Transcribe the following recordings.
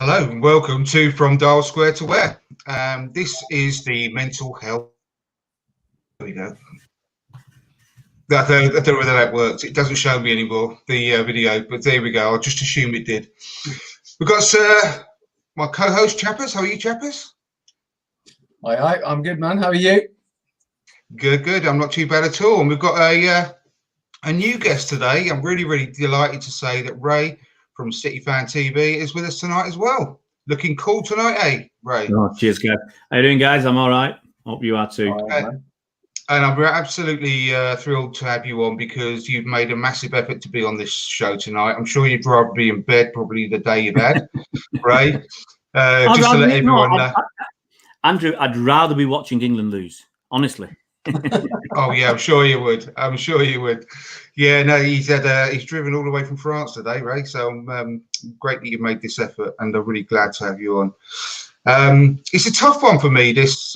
Hello and welcome to From Dial Square to Where. This is the mental health. There we go. I don't know whether that works. It doesn't show me anymore, the video, but there we go. I'll just assume it did. We've got my co-host, Chappers. How are you, Chappers? Hi, I'm good, man. How are you? Good. I'm not too bad at all. And we've got a new guest today. I'm really delighted to say that Ray from City Fan TV is with us tonight as well. Looking cool tonight, eh, Ray? Oh, cheers, Kev. How you doing, guys? I'm all right. Hope you are too. And I'm absolutely thrilled to have you on because you've made a massive effort to be on this show tonight. I'm sure you'd rather be in bed probably the day you've had, Ray. Just to let everyone know. Andrew, I'd rather be watching England lose, honestly. Oh yeah, I'm sure you would. Yeah, no, he's driven all the way from France today, Ray. So great that you made this effort, and I'm really glad to have you on. It's a tough one for me, this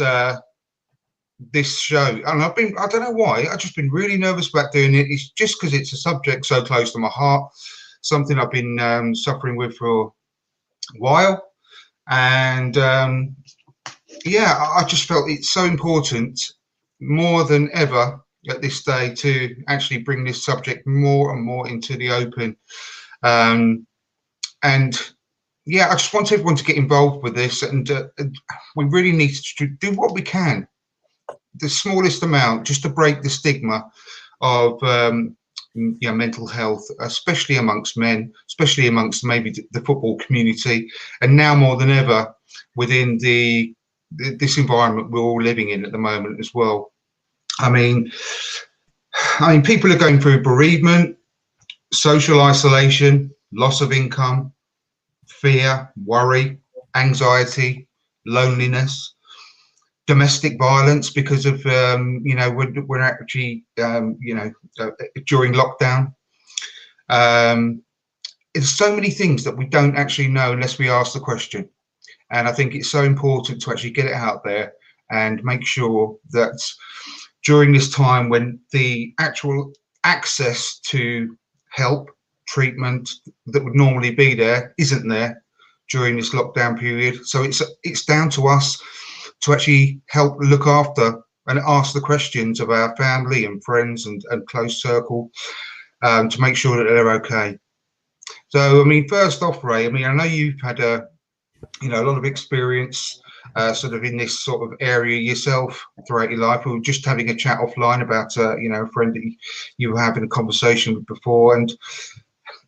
show, and I don't know why, I've just been really nervous about doing it. It's just because it's a subject so close to my heart, something I've been suffering with for a while, and yeah, I just felt it's so important, more than ever at this day, to actually bring this subject more and more into the open. And yeah, I just want everyone to get involved with this, and we really need to do what we can, the smallest amount, just to break the stigma of mental health, especially amongst men, especially amongst maybe the football community, and now more than ever within this environment we're all living in at the moment as well. I mean, people are going through bereavement, social isolation, loss of income, fear, worry, anxiety, loneliness, domestic violence because of we're actually during lockdown. There's so many things that we don't actually know unless we ask the question, and I think it's so important to actually get it out there and make sure that during this time when the actual access to help, treatment that would normally be there isn't there during this lockdown period. So it's down to us to actually help look after and ask the questions of our family and friends and close circle to make sure that they're okay. So, I mean, first off, Ray, I mean, I know you've had a lot of experience sort of in this sort of area yourself throughout your life. We were just having a chat offline about a friend that you were having a conversation with before, and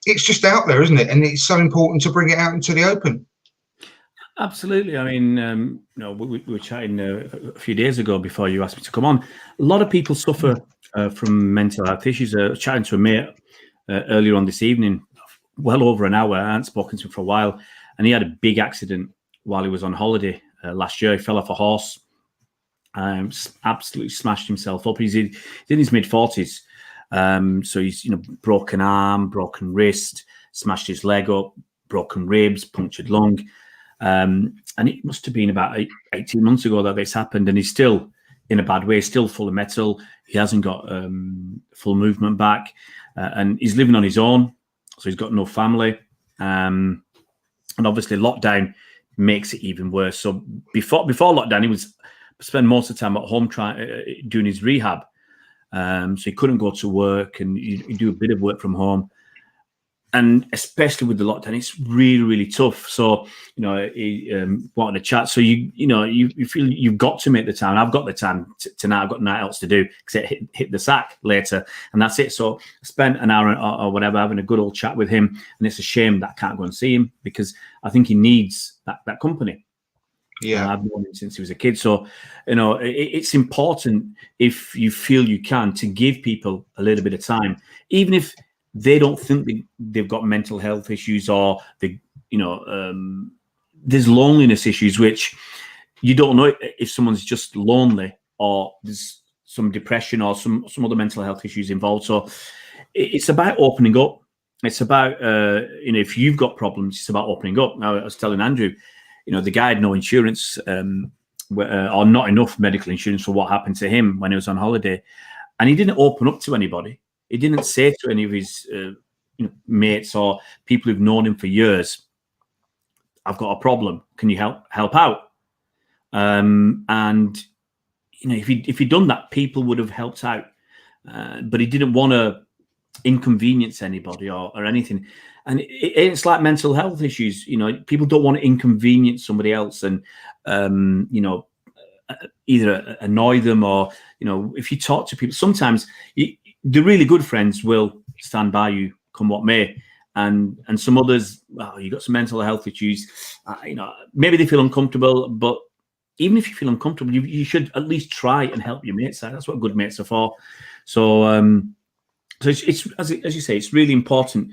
it's just out there, isn't it? And it's so important to bring it out into the open. Absolutely. I mean, we were chatting a few days ago before you asked me to come on. A lot of people suffer from mental health issues. I was chatting to a mate earlier on this evening, well over an hour. I hadn't spoken to him for a while, and he had a big accident while he was on holiday last year. He fell off a horse, absolutely smashed himself up. He's in his mid-40s, so he's broken arm, broken wrist, smashed his leg up, broken ribs, punctured lung. And it must have been about 18 months ago that this happened, and he's still in a bad way, still full of metal. He hasn't got full movement back, and he's living on his own, so he's got no family. And obviously lockdown makes it even worse. So before lockdown, he was spend most of the time at home doing his rehab. So he couldn't go to work, and you do a bit of work from home. And especially with the lockdown, it's really tough. So, he wanted to chat. So you feel you've got to make the time. I've got the time tonight. I've got nothing else to do because it hit the sack later, and that's it. So I spent an hour or whatever having a good old chat with him, and it's a shame that I can't go and see him because I think he needs that company. Yeah, I've known him since he was a kid. So, it's important if you feel you can to give people a little bit of time, even if they don't think they've got mental health issues, or there's loneliness issues, which you don't know if someone's just lonely or there's some depression or some other mental health issues involved. So it's about opening up. It's about, if you've got problems, it's about opening up. Now, I was telling Andrew, the guy had no insurance or not enough medical insurance for what happened to him when he was on holiday. And he didn't open up to anybody. He didn't say to any of his mates or people who've known him for years, I've got a problem. Can you help out? And you know, if he'd done that, people would have helped out. But he didn't want to inconvenience anybody or anything. And it's like mental health issues. You know, people don't want to inconvenience somebody else, and you know, either annoy them, or you know, if you talk to people, sometimes the really good friends will stand by you, come what may. And some others, well, you got some mental health issues. You know, maybe they feel uncomfortable, but even if you feel uncomfortable, you should at least try and help your mates out. That's what good mates are for. So, so it's as you say, it's really important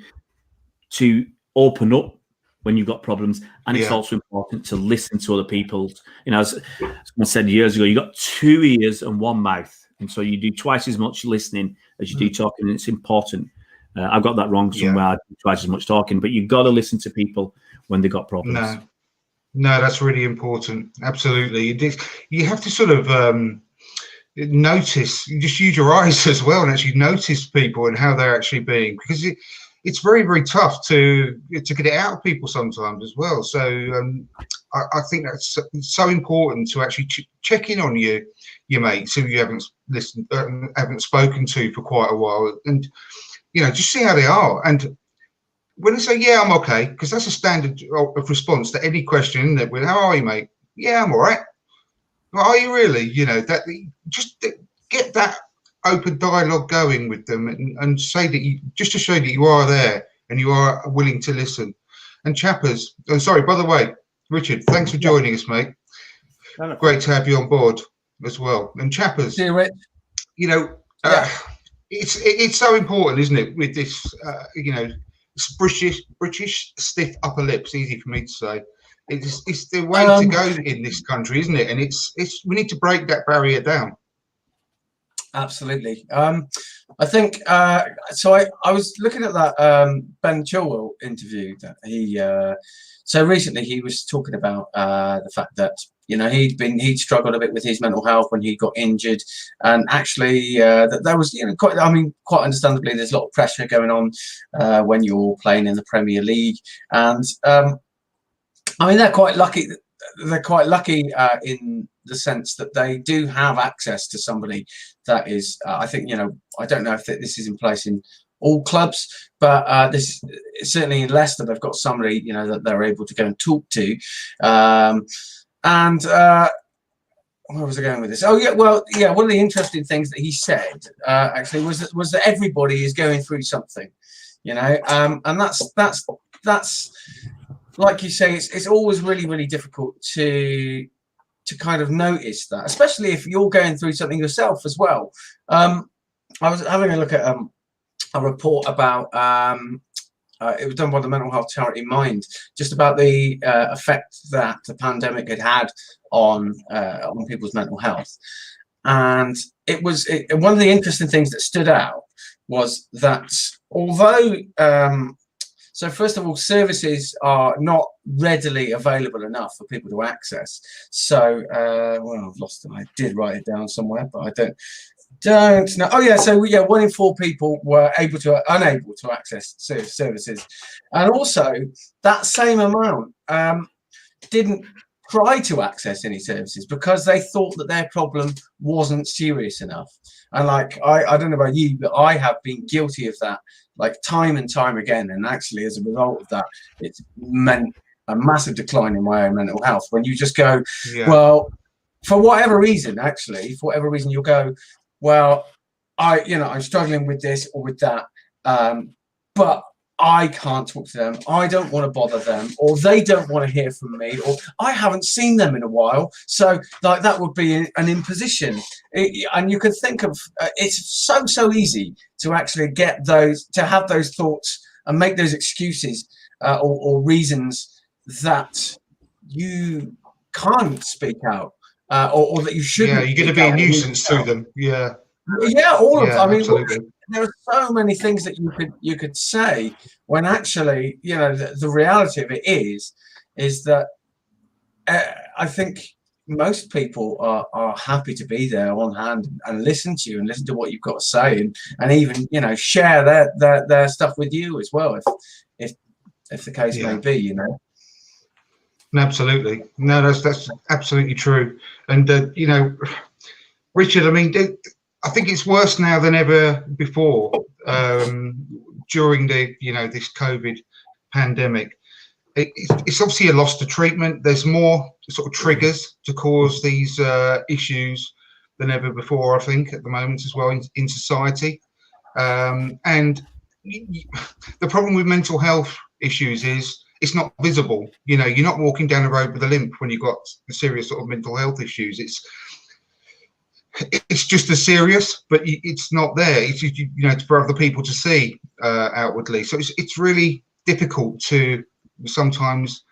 to open up when you've got problems, and it's also important to listen to other people. You know, as someone said years ago, you got 2 ears and 1 mouth, and so you do twice as much listening as you do talking, and it's important. I got that wrong somewhere. I do twice as much talking, but you've got to listen to people when they got problems. No, that's really important. Absolutely, you have to sort of notice. You just use your eyes as well, and actually notice people and how they're actually being, because it's very, very tough to get it out of people sometimes as well. So I think that's so important to actually check in on your mates who you haven't spoken to for quite a while, and you know, just see how they are. And when they say, yeah, I'm okay, because that's a standard of response to any question, isn't it? With, how are you, mate? Yeah, I'm all right. Well, are you really? You know, that just get that open dialogue going with them, and say that just to show that you are there and you are willing to listen. And Chappers, sorry, by the way, Richard, thanks for joining us, mate. Great to have you on board as well. And Chappers, you know, it's so important, isn't it, with this, you know, it's British stiff upper lips, easy for me to say. It's the way to go in this country, isn't it? And it's we need to break that barrier down. Absolutely. I think so. I was looking at that Ben Chilwell interview that he. So recently he was talking about the fact that, you know, he'd struggled a bit with his mental health when he got injured, and actually that there was, you know, quite understandably, there's a lot of pressure going on when you're playing in the Premier League, and I mean, they're quite lucky. They're quite lucky in the sense that they do have access to somebody that is, I think, you know, I don't know if this is in place in all clubs, but this certainly in Leicester, they've got somebody, you know, that they're able to go and talk to. And where was I going with this? Oh yeah, well, yeah. One of the interesting things that he said actually was that everybody is going through something, you know, and that's like you say, it's always really, really difficult to kind of notice that, especially if you're going through something yourself as well. I was having a look at a report about it was done by the mental health charity Mind, just about the effect that the pandemic had on people's mental health. And one of the interesting things that stood out was that although so first of all, services are not readily available enough for people to access. So, well, I've lost it. I did write it down somewhere, but I don't know. Oh yeah, so yeah, 1 in 4 people were unable to access services, and also that same amount didn't try to access any services because they thought that their problem wasn't serious enough. And like I don't know about you, but I have been guilty of that, like time and time again. And actually, as a result of that, it's meant a massive decline in my own mental health. When you just go, well, for whatever reason, you'll go, well, I'm struggling with this or with that, but I can't talk to them. I don't want to bother them, or they don't want to hear from me, or I haven't seen them in a while. So like that would be an imposition. And you can think of, it's so easy to actually have those thoughts and make those excuses or reasons that you can't speak out or that you shouldn't. Yeah, you're going to be a nuisance to them. Yeah. Yeah, I mean, absolutely. There are so many things that you could say when actually, you know, the reality of it is that I think most people are happy to be there on hand and listen to you and listen to what you've got to say, and even, you know, share their stuff with you as well, if the case may be, you know. Absolutely. No, that's absolutely true. And you know, Richard, I mean, I think it's worse now than ever before during the this COVID pandemic. It's obviously a loss to treatment. There's more sort of triggers to cause these issues than ever before, I think, at the moment as well in society. And the problem with mental health issues is it's not visible. You know, you're not walking down the road with a limp when you've got serious sort of mental health issues. It's just as serious, but it's not there. It's for other people to see outwardly. So it's really difficult to sometimes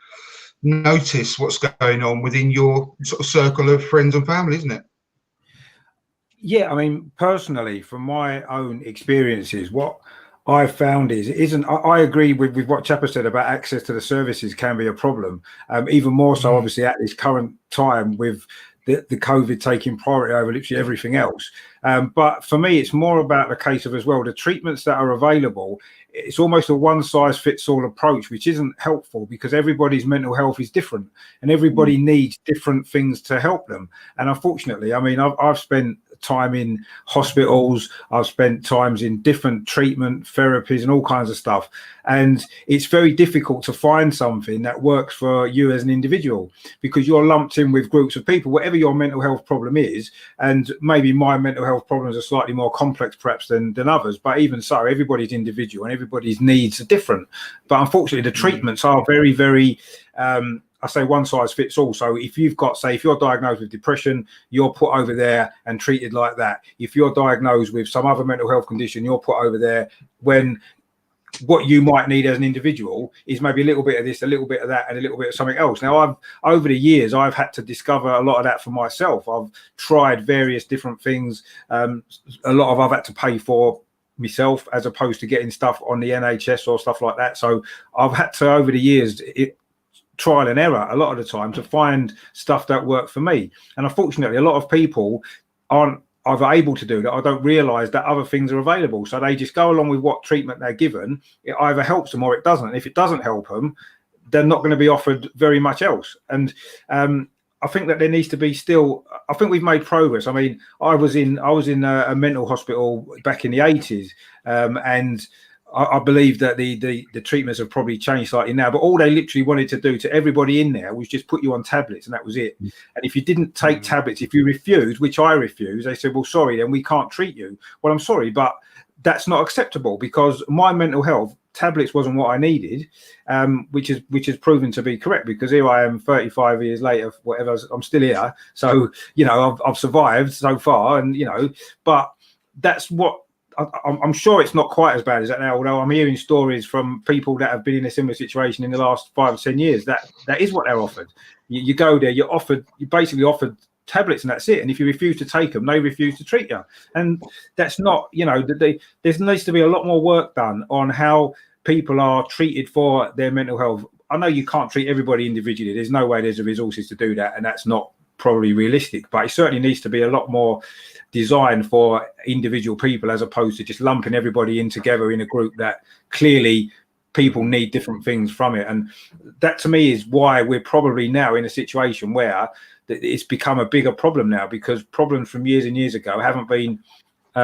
notice what's going on within your sort of circle of friends and family, isn't it? Yeah, I mean, personally, from my own experiences, what I've found is it isn't. I agree with what Chapper said about access to the services can be a problem. Even more so, obviously, at this current time with the COVID taking priority over literally everything else. But for me, it's more about the case of as well the treatments that are available. It's almost a one-size-fits-all approach, which isn't helpful because everybody's mental health is different and everybody needs different things to help them. And unfortunately, I mean, I've spent time in hospitals, I've spent times in different treatment therapies and all kinds of stuff, and it's very difficult to find something that works for you as an individual because you're lumped in with groups of people, whatever your mental health problem is. And maybe my mental health problems are slightly more complex perhaps than others, but even so, everybody's individual and everybody's needs are different. But unfortunately the treatments are very, very I say one size fits all. So if you've got, say, if you're diagnosed with depression, you're put over there and treated like that. If you're diagnosed with some other mental health condition, you're put over there, when what you might need as an individual is maybe a little bit of this, a little bit of that, and a little bit of something else. Now, over the years, I've had to discover a lot of that for myself. I've tried various different things. A lot of I've had to pay for myself as opposed to getting stuff on the NHS or stuff like that. So I've had to, over the years, trial and error a lot of the time to find stuff that worked for me. And unfortunately, a lot of people aren't either able to do that or don't realize that other things are available. So they just go along with what treatment they're given. It either helps them or it doesn't. And if it doesn't help them, they're not going to be offered very much else. And I think that there needs to be still, I think we've made progress. I mean, I was in a mental hospital back in the 80s, and I believe that the treatments have probably changed slightly now, but all they literally wanted to do to everybody in there was just put you on tablets, and that was it. And if you didn't take tablets, if you refused, which I refused, they said, well, sorry, then we can't treat you. Well, I'm sorry, but that's not acceptable because my mental health, tablets wasn't what I needed, which is proven to be correct because here I am 35 years later, whatever, I'm still here. So, I've survived so far, and, but that's what, I'm sure it's not quite as bad as that now, although I'm hearing stories from people that have been in a similar situation in the last 5 or 10 years that is what they're offered. You go there, you're basically offered tablets and that's it. And if you refuse to take them, they refuse to treat you. And that's not, there needs to be a lot more work done on how people are treated for their mental health. I know you can't treat everybody individually. There's no way there's the resources to do that. And that's not probably realistic, but it certainly needs to be a lot more designed for individual people as opposed to just lumping everybody in together in a group that clearly people need different things from it. And that to me is why we're probably now in a situation where it's become a bigger problem now, because problems from years and years ago haven't been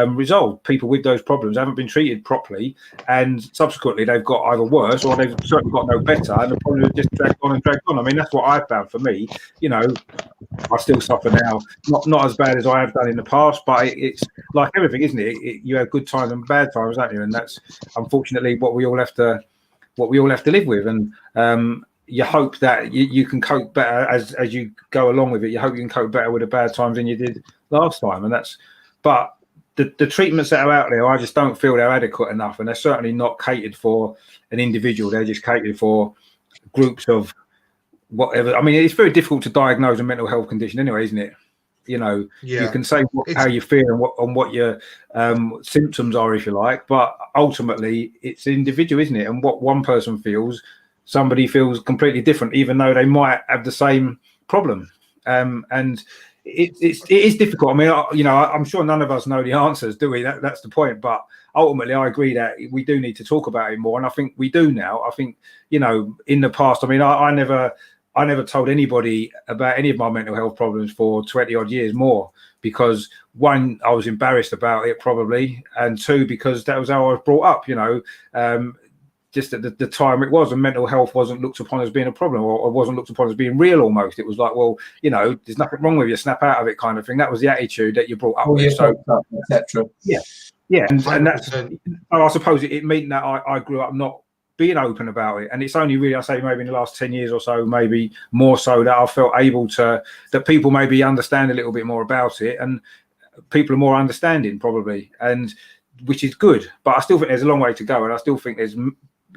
resolved. People with those problems haven't been treated properly, and subsequently they've got either worse or they've certainly got no better, and the problem has just dragged on and dragged on. I mean, that's what I found for me. I still suffer now, not as bad as I have done in the past, but it's like everything, isn't it? You have good times and bad times, don't you? And that's unfortunately what we all have to live with. And you hope that you can cope better as you go along with it. You hope you can cope better with the bad times than you did last time. And but the treatments that are out there, I just don't feel they're adequate enough, and they're certainly not catered for an individual. They're just catered for groups of whatever. I mean, it's very difficult to diagnose a mental health condition anyway, isn't it? You can say how you feel and what your symptoms are, if you like, but ultimately it's individual, isn't it? And what one person feels, somebody feels completely different, even though they might have the same problem. And it is difficult. I mean, I'm sure none of us know the answers, do we? That's the point. But ultimately, I agree that we do need to talk about it more, and I think we do now. I think in the past, I mean, I never I never told anybody about any of my mental health problems for 20 odd years more, because one, I was embarrassed about it probably, and two, because that was how I was brought up, you know, just at the time it was, and mental health wasn't looked upon as being a problem, or wasn't looked upon as being real almost. It was like, well, you know, there's nothing wrong with you, snap out of it kind of thing. That was the attitude that you brought up with. So, etc. Yeah, and that's, I suppose it meant that I grew up not being open about it, and it's only really, I say, maybe in the last 10 years or so, maybe more so, that I felt able to, that people maybe understand a little bit more about it, and people are more understanding probably, and which is good. But I still think there's a long way to go, and I still think there's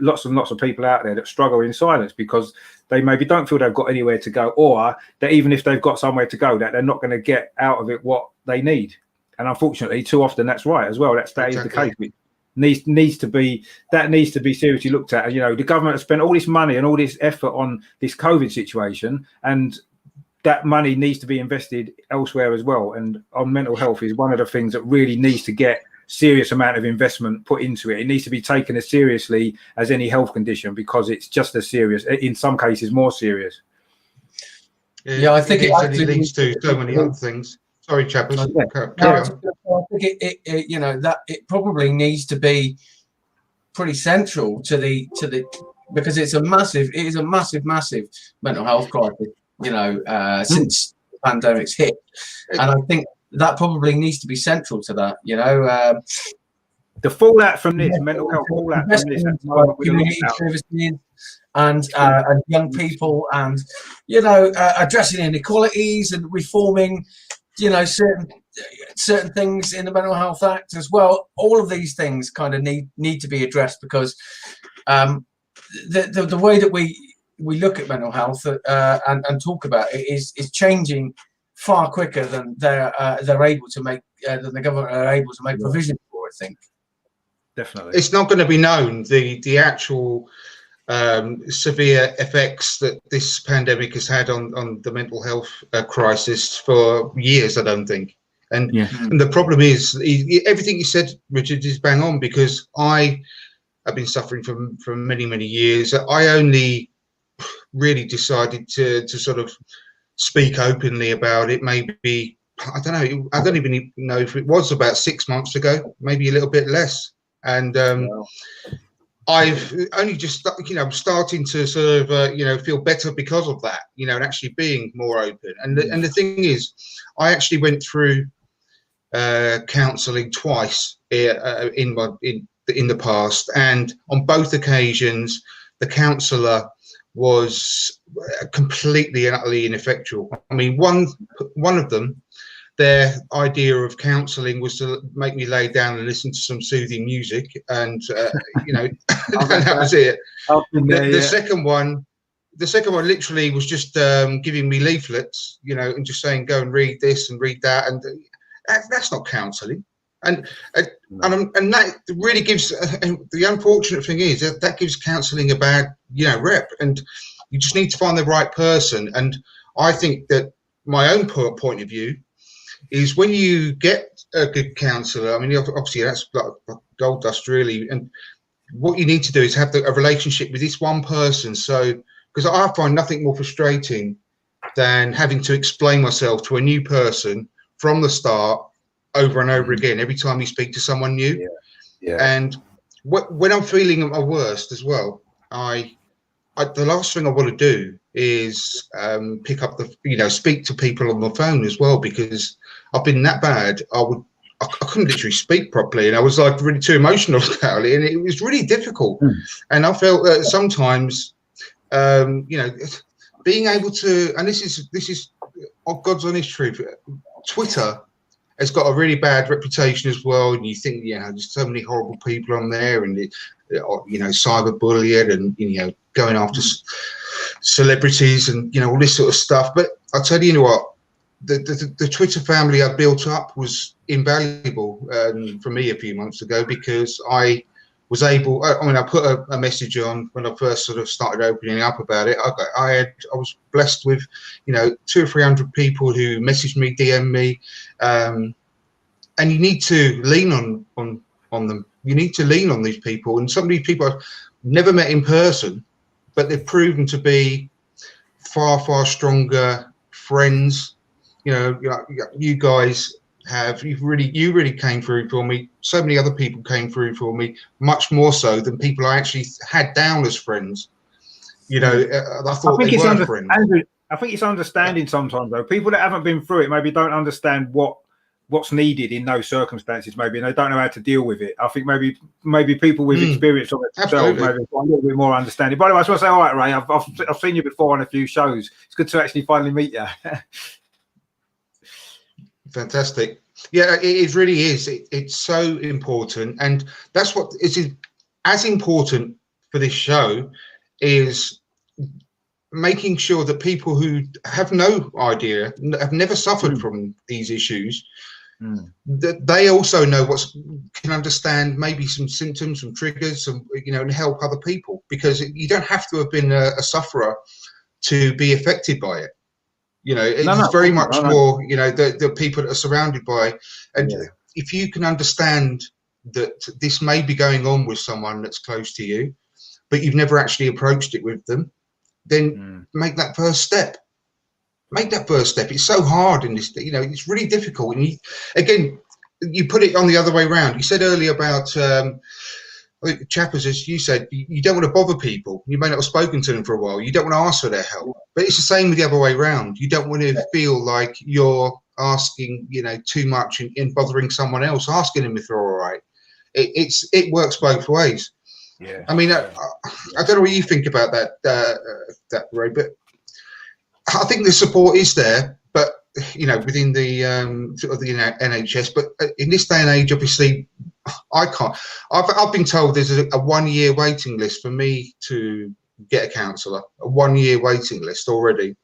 lots and lots of people out there that struggle in silence because they maybe don't feel they've got anywhere to go, or that even if they've got somewhere to go, that they're not going to get out of it what they need. And unfortunately, too often that's right as well. That is the case. It needs to be seriously looked at. And, you know, the government has spent all this money and all this effort on this COVID situation, and that money needs to be invested elsewhere as well. And on mental health is one of the things that really needs to get serious amount of investment put into it. It needs to be taken as seriously as any health condition, because it's just as serious, in some cases more serious. Yeah, I think it actually leads to so many other things. Sorry, Chappers. I think it you know, that it probably needs to be pretty central to the because it is a massive mental health crisis, you know, since the pandemic's hit, and I think that probably needs to be central to that, you know. The fallout from this, mental health fallout from this, community services and young people, and, you know, addressing inequalities and reforming, you know, certain things in the Mental Health Act as well. All of these things kind of need to be addressed, because the way that we look at mental health and talk about it is changing far quicker than they're able to make, than the government are able to make provision for, I think. Definitely. It's not going to be known, the actual severe effects that this pandemic has had on the mental health crisis for years, I don't think. And, and the problem is, everything you said, Richard, is bang on, because I have been suffering from many years. I only really decided to sort of speak openly about it, maybe, I don't know, I don't even know if it was about 6 months ago, maybe a little bit less. And I've only just, you know, starting to sort of, you know, feel better because of that, you know, and actually being more open. And the thing is, I actually went through counselling twice in the past, and on both occasions, the counsellor was completely and utterly ineffectual. I mean, one of them, their idea of counselling was to make me lay down and listen to some soothing music, and you know, and that was it. The second one literally was just giving me leaflets, you know, and just saying, go and read this and read that, and that's not counselling. And that really gives, the unfortunate thing is that gives counselling a bad, you know, rep, and you just need to find the right person. And I think that my own point of view is, when you get a good counsellor, I mean, obviously that's like gold dust really, and what you need to do is have a relationship with this one person. So, because I find nothing more frustrating than having to explain myself to a new person from the start, over and over again, every time you speak to someone new. And when I'm feeling at my worst as well, the last thing I want to do is pick up speak to people on the phone as well, because I've been that bad. I couldn't literally speak properly, and I was like really too emotional about it, and it was really difficult. And I felt that sometimes, you know, being able to, and this is God's honest truth, Twitter has got a really bad reputation as well, and you think, you know, there's so many horrible people on there, and you know, cyberbullying, and, you know, going after celebrities, and, you know, all this sort of stuff. But I'll tell you what, the Twitter family I built up was invaluable for me a few months ago, because I was able, I mean, I put a message on when I first sort of started opening up about it. I was blessed with, you know, 200 or 300 people who messaged me, DM me, and you need to lean on them. You need to lean on these people, and some of these people I've never met in person, but they've proven to be far stronger friends. You know, you guys have, you really came through for me. So many other people came through for me, much more so than people I actually had down as friends. You know, I thought they were friends. Andrew, I think it's understanding sometimes, though. People that haven't been through it maybe don't understand what's needed in those circumstances, maybe, and they don't know how to deal with it. I think maybe people with experience of it themselves maybe got a little bit more understanding. By the way, I just want to say, all right, Ray, I've seen you before on a few shows. It's good to actually finally meet you. Fantastic. Yeah, it really is. It's so important, and that's what is as important for this show, is making sure that people who have no idea, have never suffered from these issues, that they also know can understand maybe some symptoms, some triggers, and help other people, because you don't have to have been a sufferer to be affected by it. You know, it's very much more, the people that are surrounded by, and if you can understand that this may be going on with someone that's close to you, but you've never actually approached it with them, then make that first step. Make that first step. It's so hard in this, it's really difficult. And you put it on the other way around. You said earlier about, I think, Chappers, as you said, you don't want to bother people. You may not have spoken to them for a while. You don't want to ask for their help. But it's the same with the other way around. You don't want to feel like you're asking, too much and bothering someone else, asking them if they're all right. It works both ways. Yeah. I mean, I don't know what you think about that, Ray, but I think the support is there, but within the sort of the NHS. But in this day and age, obviously, I can't. I've been told there's a 1 year waiting list for me to get a counsellor. A 1 year waiting list already.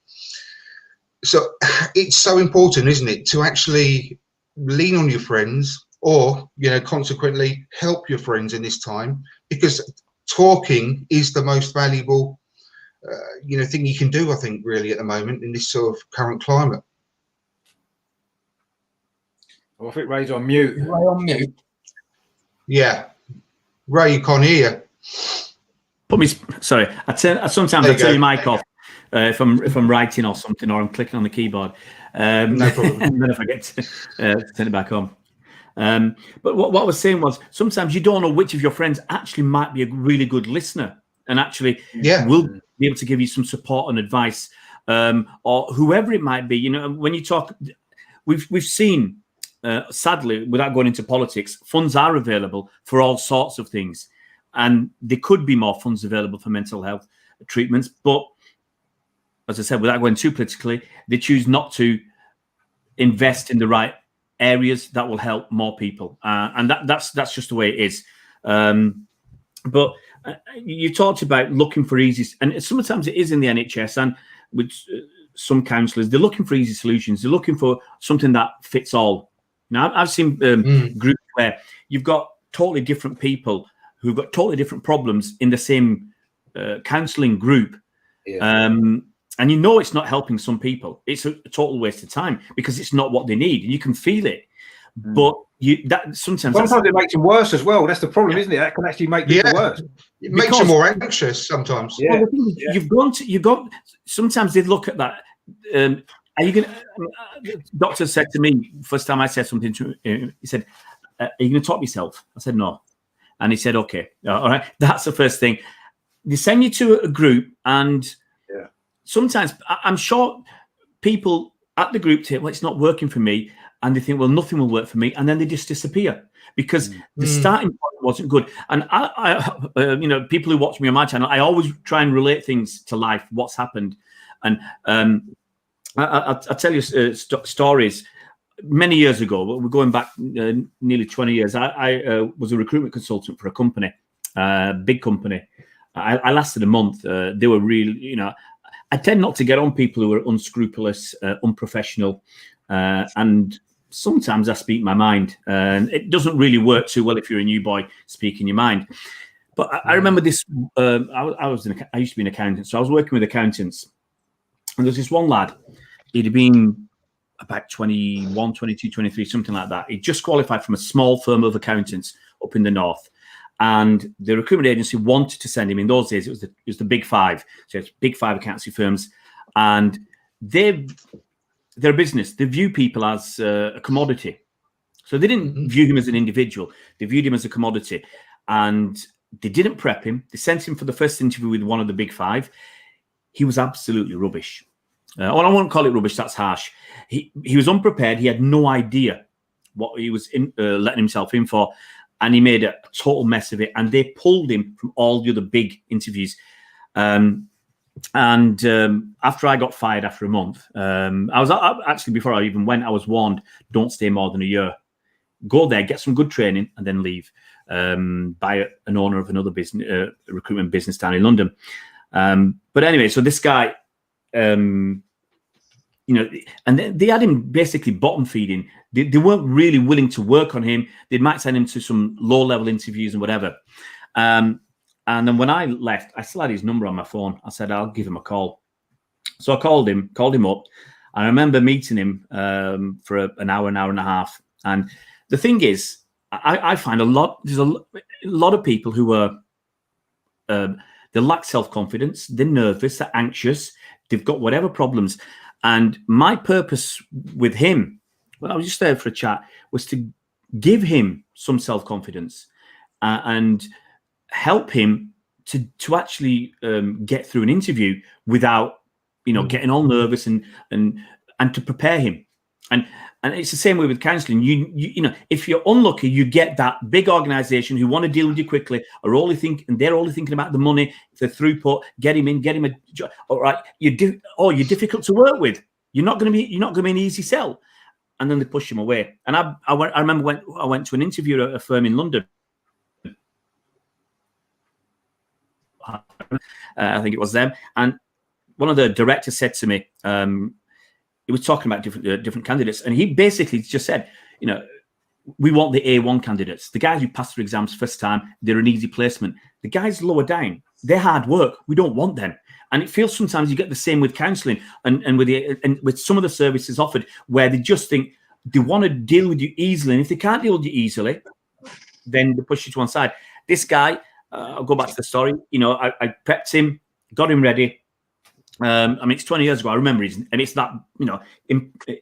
So it's so important, isn't it, to actually lean on your friends, or consequently help your friends in this time, because talking is the most valuable thing you can do, I think, really, at the moment in this sort of current climate. Well, I think Ray's on mute. Ray on mute. Yeah, Ray, you can't hear. Sorry. Sometimes I turn your mic off if I'm writing or something, or I'm clicking on the keyboard. No problem. And then I forget to turn it back on. But what I was saying was, sometimes you don't know which of your friends actually might be a really good listener and actually will be able to give you some support and advice, or whoever it might be. When you talk, we've seen, sadly, without going into politics, funds are available for all sorts of things, and there could be more funds available for mental health treatments. But as I said, without going too politically, they choose not to invest in the right areas that will help more people, and that's just the way it is. But you talked about looking for easy, and sometimes it is in the NHS and with some counsellors, they're looking for easy solutions. They're looking for something that fits all. Now, I've seen groups where you've got totally different people who've got totally different problems in the same counselling group. And it's not helping some people. It's a total waste of time, because it's not what they need, and you can feel it. But sometimes it makes them worse as well. That's the problem, isn't it? That can actually make people worse. It makes them more anxious sometimes. Yeah. Well, you've got. Sometimes they look at that. Are you going to? Doctor said to me first time I said something to him. He said, "Are you going to talk yourself?" I said, "No," and he said, "Okay, all right." That's the first thing. They send you to a group, and sometimes I'm sure people at the group say, "Well, it's not working for me," and they think, "Well, nothing will work for me," and then they just disappear because the starting point wasn't good. And I people who watch me on my channel, I always try and relate things to life, what's happened, and I'll tell you stories. Many years ago, we're going back nearly 20 years. I was a recruitment consultant for a company, big company. I lasted a month. They were really, I tend not to get on people who are unscrupulous, unprofessional, and sometimes I speak my mind. And it doesn't really work too well if you're a new boy speaking your mind. But I remember this. I used to be an accountant, so I was working with accountants, and there's this one lad. He'd been about 21, 22, 23, something like that. He just qualified from a small firm of accountants up in the north. And the recruitment agency wanted to send him. In those days, it was the big five. So it's big five accountancy firms. and they're a business. They view people as a commodity. So they didn't view him as an individual. They viewed him as a commodity, and they didn't prep him. They sent him for the first interview with one of the big five. He was absolutely rubbish. Well, I won't call it rubbish. That's harsh. He was unprepared. He had no idea what he was letting himself in for, and he made a total mess of it. And they pulled him from all the other big interviews. After I got fired after a month, I was actually, before I even went, I was warned, don't stay more than a year. Go there, get some good training, and then leave. By an owner of another business, recruitment business down in London. But anyway, so this guy, and they had him basically bottom feeding. They weren't really willing to work on him. They might send him to some low-level interviews and whatever. And then when I left, I still had his number on my phone. I said, I'll give him a call. So I called him up. I remember meeting him for an hour and a half. And the thing is, I find there's a lot of people who are, they lack self-confidence, they're nervous, they're anxious, they've got whatever problems. And my purpose with him, when I was just there for a chat, was to give him some self-confidence and help him to actually get through an interview without, getting all nervous and to prepare him. And it's the same way with counselling. You know, if you're unlucky, you get that big organisation who want to deal with you quickly, they're only thinking about the money, the throughput, get him a job. All right, you're difficult to work with. You're not going to be an easy sell, and then they push him away. And I remember when I went to an interview at a firm in London. I think it was them, and one of the directors said to me. He was talking about different candidates, and he basically just said, we want the A1 candidates, the guys who pass their exams first time, they're an easy placement. The guys lower down, they're hard work. We don't want them. And it feels sometimes you get the same with counselling and with some of the services offered, where they just think they want to deal with you easily, and if they can't deal with you easily, then they push you to one side. This guy, I'll go back to the story. I prepped him, got him ready. It's 20 years ago. I remember and it's that,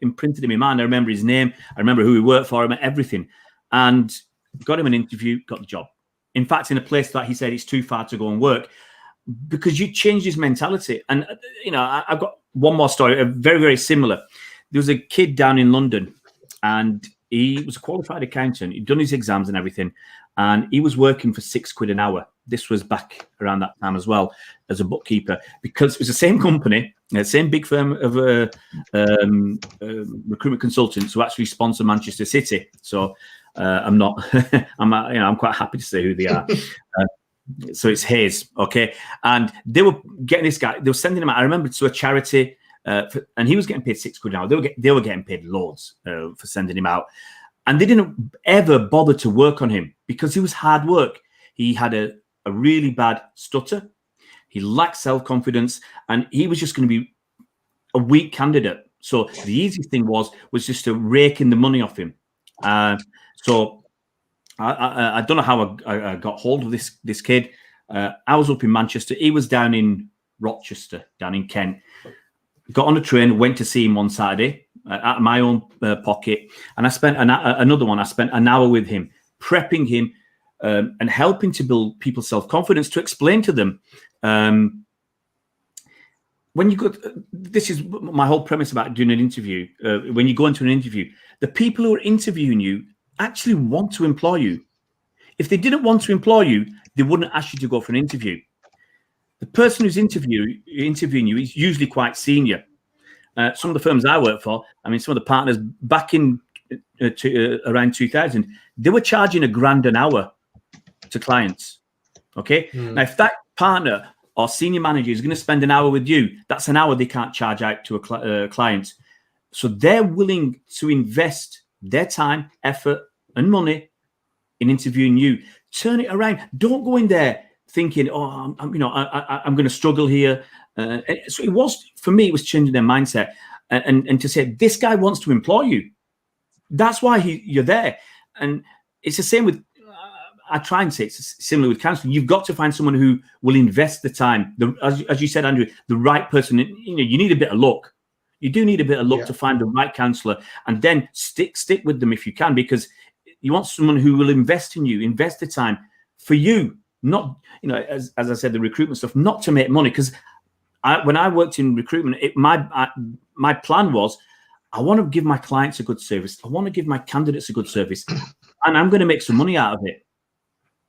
imprinted in my mind. I remember his name. I remember who he worked for, him, everything. And got him an interview, got the job. In fact, in a place that he said it's too far to go and work, because you changed his mentality. And, I've got one more story, very, very similar. There was a kid down in London, and he was a qualified accountant. He'd done his exams and everything, and he was working for £6 an hour. This was back around that time as well, as a bookkeeper, because it was the same company, the same big firm of recruitment consultants who actually sponsor Manchester City. So I'm quite happy to say who they are. So it's Hayes, okay? And they were getting this guy, they were sending him out, I remember, to a charity, and he was getting paid £6 an hour. They were getting paid loads for sending him out. And they didn't ever bother to work on him because he was hard work. He had a really bad stutter. He lacked self-confidence, and he was just going to be a weak candidate. So the easiest thing was just to rake in the money off him. So I don't know how I got hold of this kid. I was up in Manchester. He was down in Rochester, down in Kent. Got on a train, went to see him one Saturday out of my own pocket, and I spent another one. I spent an hour with him, prepping him and helping to build people's self-confidence, to explain to them. When you go, this is my whole premise about doing an interview. When you go into an interview, the people who are interviewing you actually want to employ you. If they didn't want to employ you, they wouldn't ask you to go for an interview. The person who's interviewing you is usually quite senior. Some of the firms I work for, some of the partners back in around 2000, they were charging £1,000 an hour to clients. Okay. Now, if that partner or senior manager is going to spend an hour with you, that's an hour they can't charge out to a client. So they're willing to invest their time, effort, and money in interviewing you. Turn it around. Don't go in there thinking, "Oh, I'm going to struggle here." So it was, for me, it was changing their mindset and to say, this guy wants to employ you. That's why you're there. And it's the same with. I try and say it's similar with counselling. You've got to find someone who will invest the time. As you said, Andrew, the right person. You know, you need a bit of luck. You do need a bit of luck to find the right counsellor, and then stick with them if you can, because you want someone who will invest in you, invest the time for you, not, you know, as I said, the recruitment stuff, not to make money. Because when I worked in recruitment, my plan was, I want to give my clients a good service. I want to give my candidates a good service, and I'm going to make some money out of it.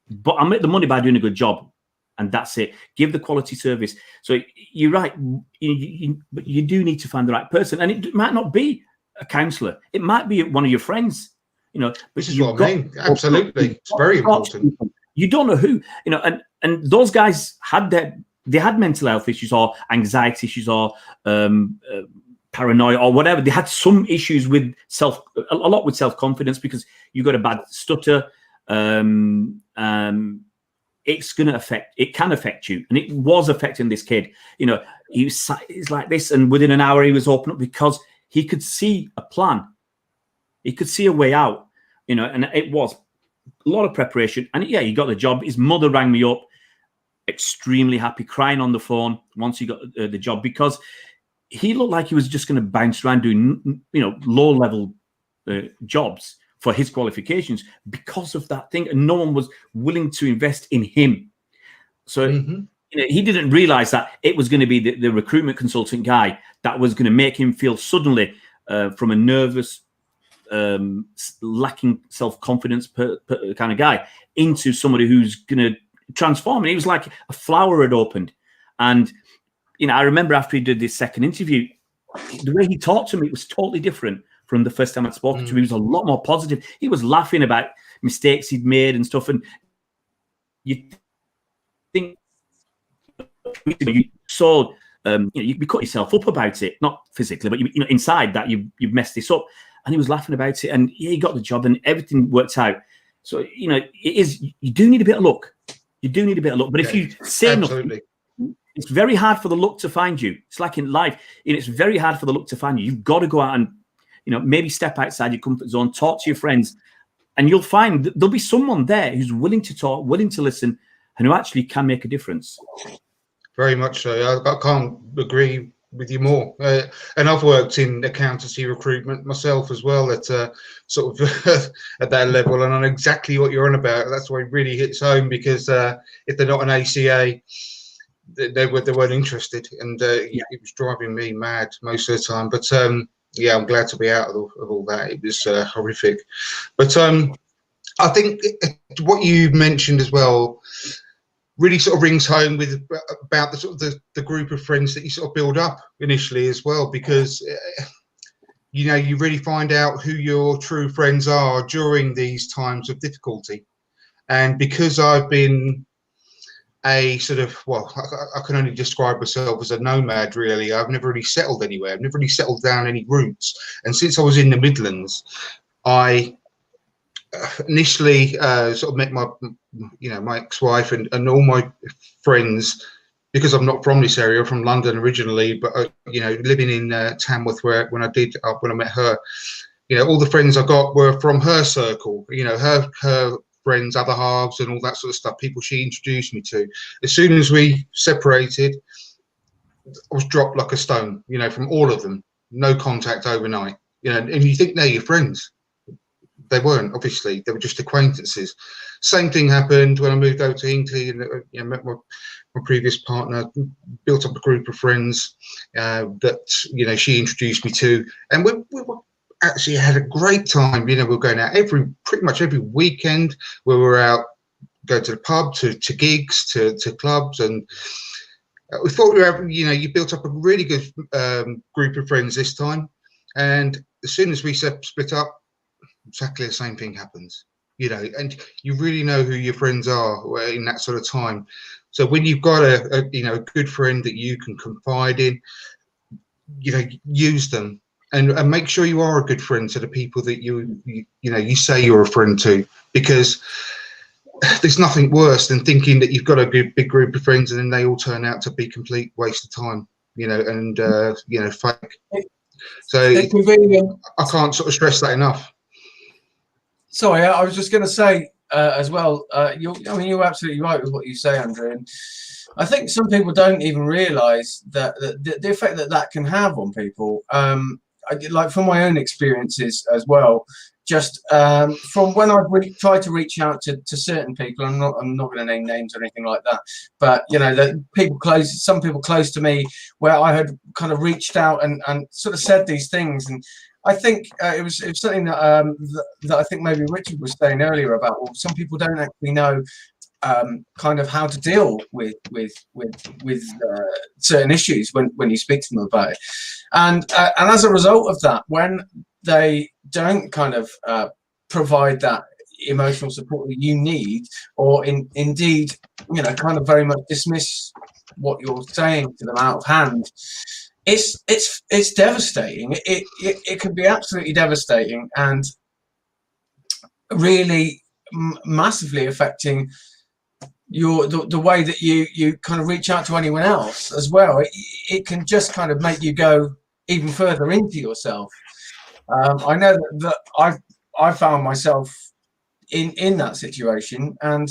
But I make the money by doing a good job, and that's it. Give the quality service. So you're right. But you do need to find the right person, and it might not be a counsellor. It might be one of your friends. You know, this is what I mean. Absolutely, it's very important. You don't know who. You know, and those guys had they had mental health issues or anxiety issues or paranoia or whatever. They had some issues with a lot with self-confidence, because you got a bad stutter. It's going to it can affect you, and it was affecting this kid. You know, he's like this, and within an hour he was open up, because he could see a plan, he could see a way out. You know, and it was a lot of preparation, and he got the job. His mother rang me up, extremely happy, crying on the phone once he got the job, because he looked like he was just going to bounce around doing, you know, low-level jobs for his qualifications because of that thing, and no one was willing to invest in him. So you know, he didn't realize that it was going to be the recruitment consultant guy that was going to make him feel suddenly from a nervous, lacking self-confidence kind of guy into somebody who's going to transform. And he was like a flower had opened. And you know, I remember after he did this second interview, the way he talked to me was totally different from the first time I'd spoken to him. He was a lot more positive. He was laughing about mistakes he'd made and stuff. And you think, you saw, you know, you cut yourself up about it, not physically, but you know, inside that you've messed this up. And he was laughing about it, and he got the job, and everything worked out. So you know, you do need a bit of luck. You do need a bit of luck. But if you say nothing, it's very hard for the luck to find you. It's like in life, and it's very hard for the luck to find you. You've got to go out and, you know, maybe step outside your comfort zone, talk to your friends, and you'll find that there'll be someone there who's willing to talk, willing to listen, and who actually can make a difference. Very much so. I can't agree with you more. And I've worked in accountancy recruitment myself as well, at sort of at that level, and I know exactly what you're on about. That's why it really hits home, because if they're not an ACA, they weren't interested, and it was driving me mad most of the time. But yeah, I'm glad to be out of all that. It was horrific. But I think what you mentioned as well really sort of rings home about the sort of the group of friends that you sort of build up initially as well, because you know, you really find out who your true friends are during these times of difficulty. And because I've been a sort of, well, I can only describe myself as a nomad, really. I've never really settled anywhere. I've never really settled down any roots. And since I was in the Midlands, I initially sort of met my ex-wife and all my friends, because I'm not from this area. I'm from London originally, but you know, living in Tamworth, when I met her, you know, all the friends I got were from her circle. You know, her friends, other halves, and all that sort of stuff. People she introduced me to. As soon as we separated, I was dropped like a stone. You know, from all of them, no contact overnight. You know, and you think they're your friends. They weren't, obviously. They were just acquaintances. Same thing happened when I moved over to Hinkley, and you know, met my previous partner, built up a group of friends that, you know, she introduced me to, and we were actually had a great time. You know, we were going out pretty much every weekend. We were out, go to the pub, to gigs, to clubs, and we thought we were, you know, you built up a really good group of friends this time. And as soon as we split up, exactly the same thing happens, you know, and you really know who your friends are in that sort of time. So when you've got a good friend that you can confide in, you know, use them, and make sure you are a good friend to the people that you say you're a friend to, because there's nothing worse than thinking that you've got a big group of friends and then they all turn out to be complete waste of time, you know, and you know, fake. So I can't sort of stress that enough. Sorry, I was just going to say, as well, I mean, you're absolutely right with what you say, Andrew. And I think some people don't even realise that the effect that can have on people. Like from my own experiences as well. Just from when I've really tried to reach out to certain people, I'm not going to name names or anything like that, but you know, the people some people close to me, where I had kind of reached out and sort of said these things, and I think it was something that that I think maybe Richard was saying earlier about, well, some people don't actually know kind of how to deal with certain issues when you speak to them about it, and as a result of that, when they don't kind of provide that emotional support that you need, or indeed, you know, kind of very much dismiss what you're saying to them out of hand, it's devastating. It can be absolutely devastating, and really massively affecting the way that you kind of reach out to anyone else as well. It can just kind of make you go even further into yourself. I know that I found myself in that situation, and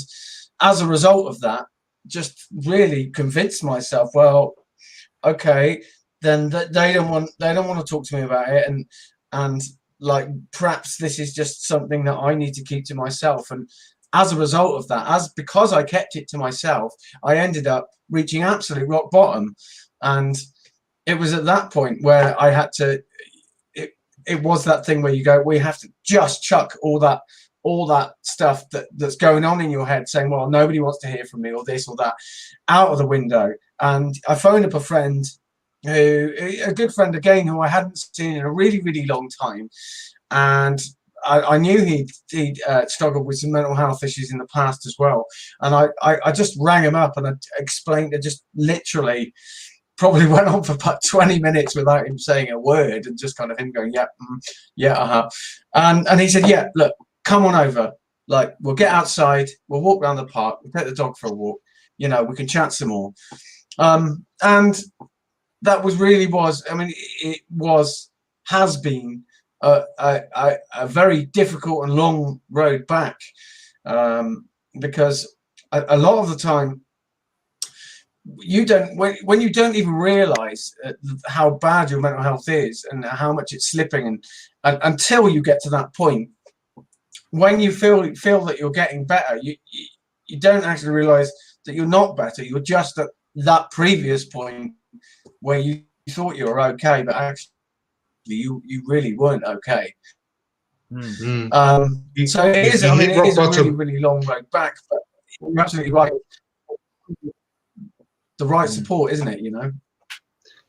as a result of that, just really convinced myself, well, okay, then they don't want to talk to me about it, and like perhaps this is just something that I need to keep to myself. And as a result of that, because I kept it to myself, I ended up reaching absolute rock bottom, and it was at that point where I had to. It was that thing where you go, we have to just chuck all that stuff that's going on in your head, saying, well, nobody wants to hear from me, or this or that, out of the window. And I phoned up a friend, a good friend again, who I hadn't seen in a really, really long time. And I knew he'd struggled with some mental health issues in the past as well. And I just rang him up and I explained it, just literally probably went on for about 20 minutes without him saying a word, and just kind of him going, yeah, and he said, yeah, look, come on over, like, we'll get outside, we'll walk around the park, we'll take the dog for a walk, you know, we can chat some more. And that was, I mean, has been a very difficult and long road back, because a lot of the time, when you don't even realize how bad your mental health is and how much it's slipping, and until you get to that point, when you feel that you're getting better, you don't actually realize that you're not better. You're just at that previous point where you thought you were okay, but actually you really weren't okay. Mm-hmm. So it is. I mean, it is a really, really long road back, but you're absolutely right. The right support, isn't it? You know.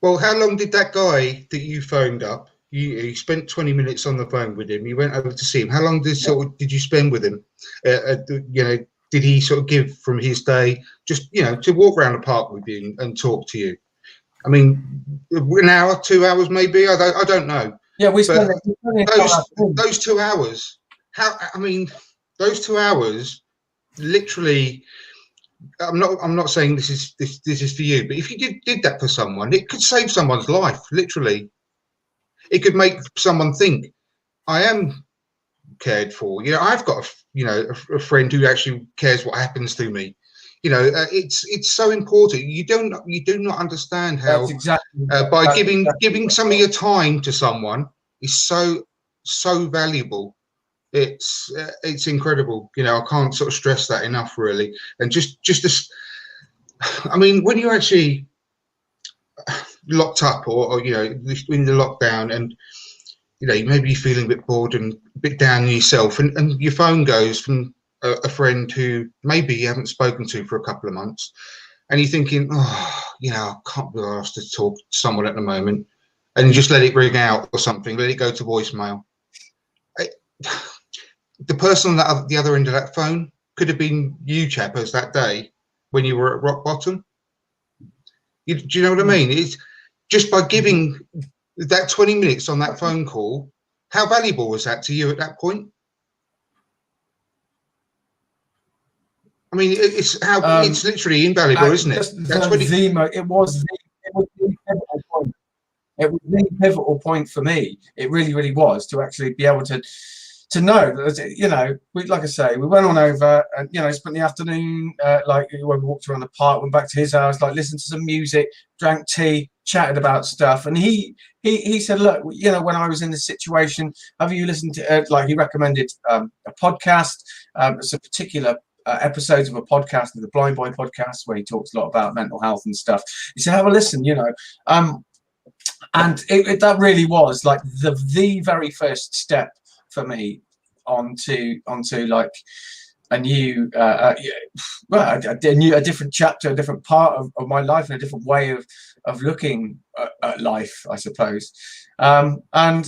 Well, how long did that guy that you phoned up? You spent 20 minutes on the phone with him. You went over to see him. How long did you spend with him? You know, did he sort of give from his day, just, you know, to walk around the park with you and talk to you? I mean, an hour, 2 hours, maybe. I don't know. Yeah, we spent those 2 hours. I mean, those 2 hours, literally. I'm not saying this is for you, but if you did that for someone, it could save someone's life. Literally, it could make someone think, I am cared for. You know, I've got a friend who actually cares what happens to me. You know, it's so important. You do not understand how by giving some of your time to someone is so valuable. It's incredible. You know, I can't sort of stress that enough, really. And just this, I mean, when you're actually locked up, or you know, in the lockdown, and you know, maybe you're feeling a bit bored and a bit down on yourself, and your phone goes from a friend who maybe you haven't spoken to for a couple of months, and you're thinking, oh, you know, I can't be asked to talk to someone at the moment, and you just let it ring out or something, let it go to voicemail. The person on the other end of that phone could have been you, chappers, that day when you were at rock bottom. Do you know what I mean? It's just by giving that 20 minutes on that phone call, how valuable was that to you at that point? I mean, it's literally invaluable, isn't it? It was the pivotal point. It was the pivotal point for me. It really, really was, to actually be able to to know that, you know, we, like I say, we went on over and, you know, spent the afternoon, like when we walked around the park, went back to his house, like listened to some music, drank tea, chatted about stuff. And he said, look, you know, when I was in this situation, have you listened to, like he recommended a podcast. It's a particular episodes of a podcast, the Blind Boy podcast, where he talks a lot about mental health and stuff. He said, have a listen, you know. And that really was like the very first step for me onto like a new a different chapter, a different part of my life, and a different way of looking at life, I suppose. And I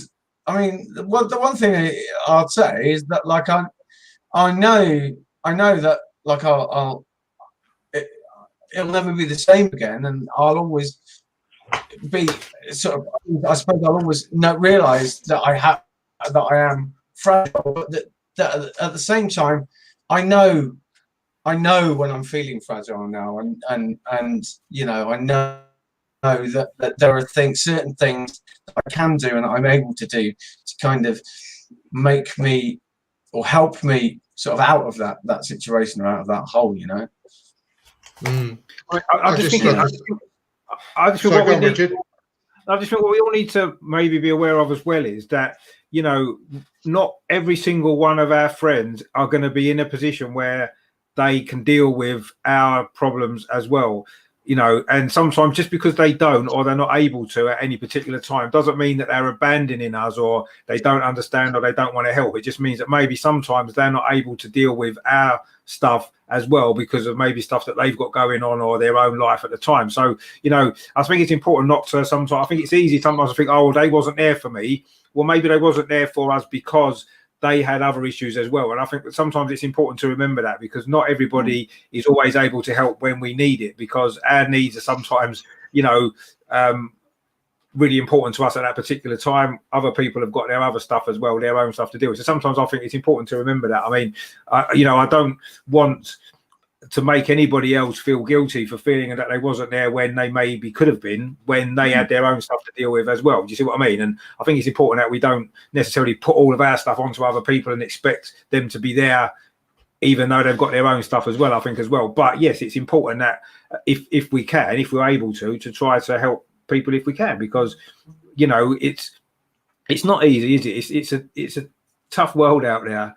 mean, the one thing I'd say is that, like, I know that, like, it'll never be the same again, and I'll always be sort of, I suppose I'll always realize that I am fragile, but that at the same time, I know when I'm feeling fragile now, and you know, I know that there are certain things that I can do and I'm able to do to kind of make me or help me sort of out of that situation, or out of that hole, you know. I just think what we all need to maybe be aware of as well is that, you know, not every single one of our friends are going to be in a position where they can deal with our problems as well, you know. And sometimes just because they don't, or they're not able to at any particular time, doesn't mean that they're abandoning us, or they don't understand, or they don't want to help. It just means that maybe sometimes they're not able to deal with our stuff as well, because of maybe stuff that they've got going on, or their own life at the time. So, you know, I think it's important not to sometimes, I think it's easy sometimes to think, oh, well, they wasn't there for me. Well, maybe they wasn't there for us because they had other issues as well. And I think that sometimes it's important to remember that, because not everybody is always able to help when we need it, because our needs are sometimes, you know, really important to us at that particular time. Other people have got their other stuff as well, their own stuff to deal with. So sometimes I think it's important to remember that. I mean, you know, I don't want to make anybody else feel guilty for feeling that they wasn't there when they maybe could have been, when they had their own stuff to deal with as well. Do you see what I mean? And I think it's important that we don't necessarily put all of our stuff onto other people and expect them to be there, even though they've got their own stuff as well, I think as well. But yes, it's important that if we can, if we're able to try to help people if we can, because, you know, it's not easy, is it? It's a tough world out there,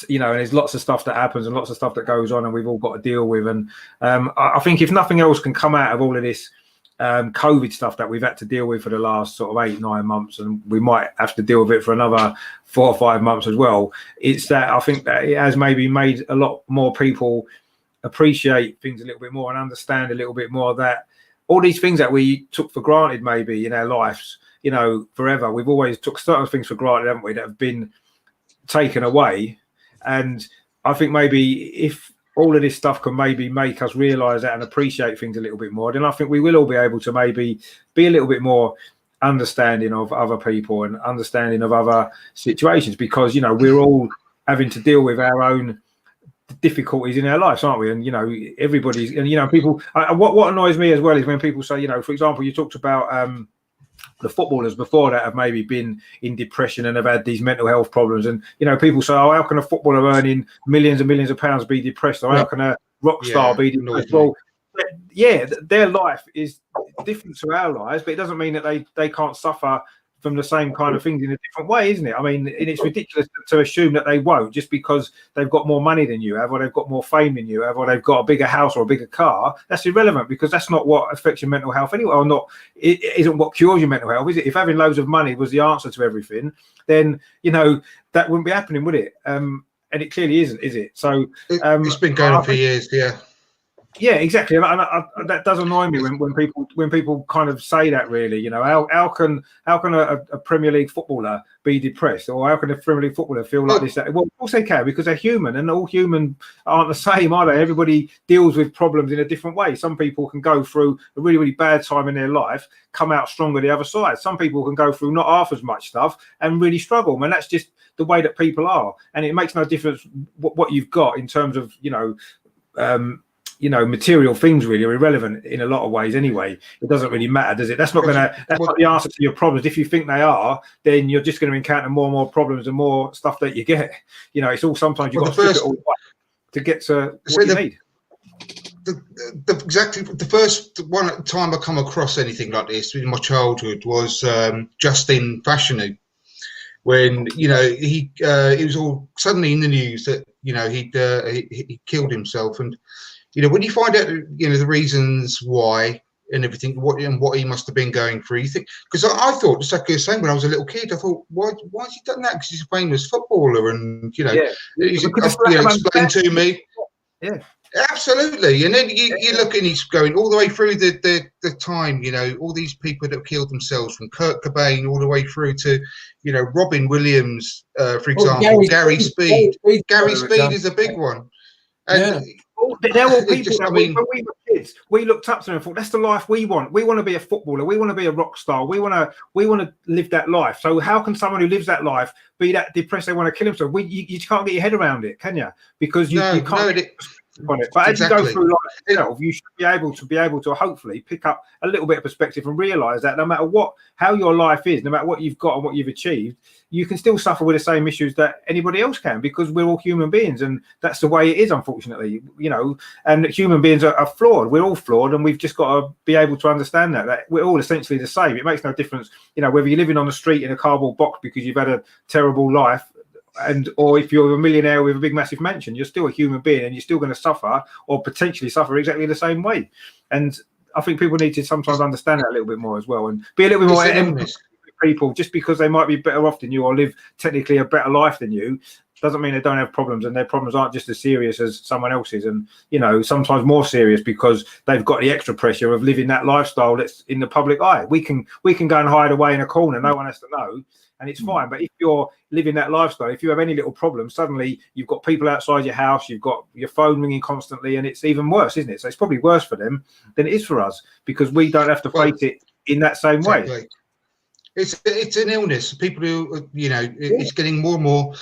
you know, and there's lots of stuff that happens and lots of stuff that goes on, and we've all got to deal with. And I think if nothing else can come out of all of this COVID stuff that we've had to deal with for the last sort of 8-9 months, and we might have to deal with it for another 4 or 5 months as well, it's that I think that it has maybe made a lot more people appreciate things a little bit more and understand a little bit more that all these things that we took for granted maybe in our lives, you know, forever, we've always took certain things for granted, haven't we, that have been taken away. And I think maybe if all of this stuff can maybe make us realise that and appreciate things a little bit more, then I think we will all be able to maybe be a little bit more understanding of other people and understanding of other situations, because, you know, we're all having to deal with our own difficulties in our lives, aren't we? And, you know, everybody's, and, you know, people, what annoys me as well is when people say, you know, for example, you talked about the footballers before that have maybe been in depression and have had these mental health problems, and, you know, people say, oh, how can a footballer earning millions and millions of pounds be depressed, or how can a rock star be depressed? Well, yeah, their life is different to our lives, but it doesn't mean that they can't suffer from the same kind of things in a different way, isn't it? I mean, and it's ridiculous to assume that they won't just because they've got more money than you have, or they've got more fame than you have, or they've got a bigger house or a bigger car. That's irrelevant, because that's not what affects your mental health anyway, or not. It isn't what cures your mental health, is it? If having loads of money was the answer to everything, then, you know, that wouldn't be happening, would it? And it clearly isn't, is it? So it's been going on for years, yeah. Yeah, exactly, and that does annoy me when people kind of say that. Really, you know, how can a Premier League footballer be depressed, or how can a Premier League footballer feel like this? Well, of course they can, because they're human, and all human aren't the same, are they? Everybody deals with problems in a different way. Some people can go through a really, really bad time in their life, come out stronger the other side. Some people can go through not half as much stuff and really struggle, and that's just the way that people are. And it makes no difference what you've got in terms of, you know, material things really are irrelevant in a lot of ways anyway. It doesn't really matter, does it? That's not the answer to your problems. If you think they are, then you're just going to encounter more and more problems and more stuff that you get. It's all, sometimes you've got to strip it all away to get to what you need. Exactly. The first one time I come across anything like this in my childhood was Justin Fashanu, when it was all suddenly in the news that he killed himself, and when you find out the reasons why and everything, what he must have been going through, you think, because I thought just like you were saying when I was a little kid, I thought, why has he done that? Because he's a famous footballer, and he's explained to me. Yeah. Absolutely, and then you look and he's going all the way through the time, all these people that have killed themselves, from Kurt Cobain all the way through to, Robin Williams, for example, Gary Speed. Gary Speed is a big one. And they're all people. When we were kids, we looked up to them and thought, that's the life we want. We want to be a footballer. We want to be a rock star. We want to live that life. So how can someone who lives that life be that depressed they want to kill themselves? You can't get your head around it, can you? Because you can't. On it. But as you go through life itself, you should be able to hopefully pick up a little bit of perspective and realize that no matter how your life is, no matter what you've got and what you've achieved, you can still suffer with the same issues that anybody else can, because we're all human beings, and that's the way it is, unfortunately. And human beings are flawed. We're all flawed, and we've just got to be able to understand that we're all essentially the same. It makes no difference, whether you're living on the street in a cardboard box because you've had a terrible life, or if you're a millionaire with a big massive mansion, you're still a human being, and you're still going to suffer, or potentially suffer, exactly the same way. And I think people need to sometimes understand that a little bit more as well, and be a little bit more empathetic with people. Just because they might be better off than you or live technically a better life than you doesn't mean they don't have problems, and their problems aren't just as serious as someone else's, and sometimes more serious because they've got the extra pressure of living that lifestyle that's in the public eye. We can go and hide away in a corner, no one has to know, and it's fine. But if you're living that lifestyle, if you have any little problem, suddenly you've got people outside your house, you've got your phone ringing constantly, and it's even worse, isn't it? So it's probably worse for them than it is for us, because we don't have to face it in that same way. It's an illness. People who it's getting more and more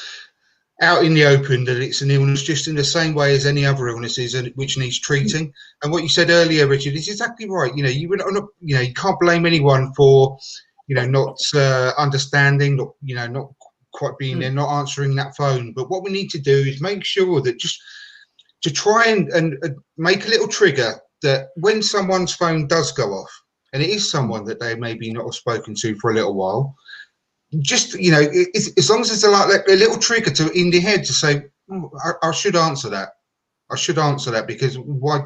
out in the open that it's an illness, just in the same way as any other illnesses, which needs treating. And what you said earlier, Richard, is exactly right. You can't blame anyone for not understanding, not quite being there, not answering that phone. But what we need to do is make sure that just to try and make a little trigger that when someone's phone does go off, and it is someone that they maybe not have spoken to for a little while, just as long as it's like a little trigger in the head to say, I should answer that. I should answer that, because why?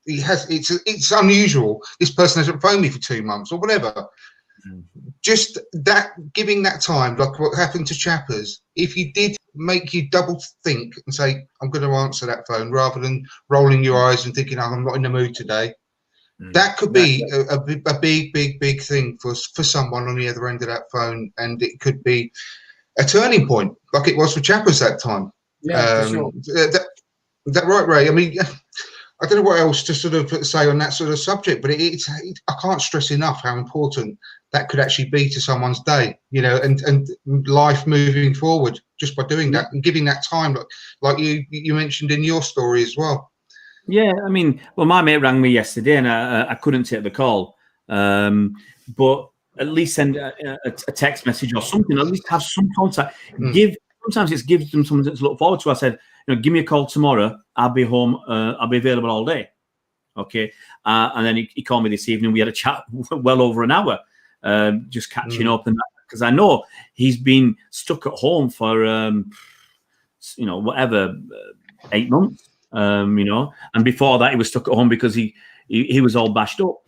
It's unusual. This person hasn't phoned me for 2 months or whatever. Just that, giving that time, like what happened to Chappers, if you did make you double think and say, I'm going to answer that phone, rather than rolling your eyes and thinking, I'm not in the mood today. That could be a big thing for someone on the other end of that phone, and it could be a turning point, like it was for Chappers that time. Yeah, for sure. That right, Ray? I mean, I don't know what else to sort of say on that sort of subject, but I can't stress enough how important that could actually be to someone's day, and life moving forward, just by doing that and giving that time, like you mentioned in your story as well. Yeah, I mean, well, my mate rang me yesterday, and I couldn't take the call, but at least send a text message or something. At least have some contact. Sometimes it gives them something to look forward to. I said, give me a call tomorrow. I'll be home. I'll be available all day. Okay, and then he called me this evening. We had a chat well over an hour, just catching up, and because I know he's been stuck at home for whatever 8 months. And before that he was stuck at home because he was all bashed up.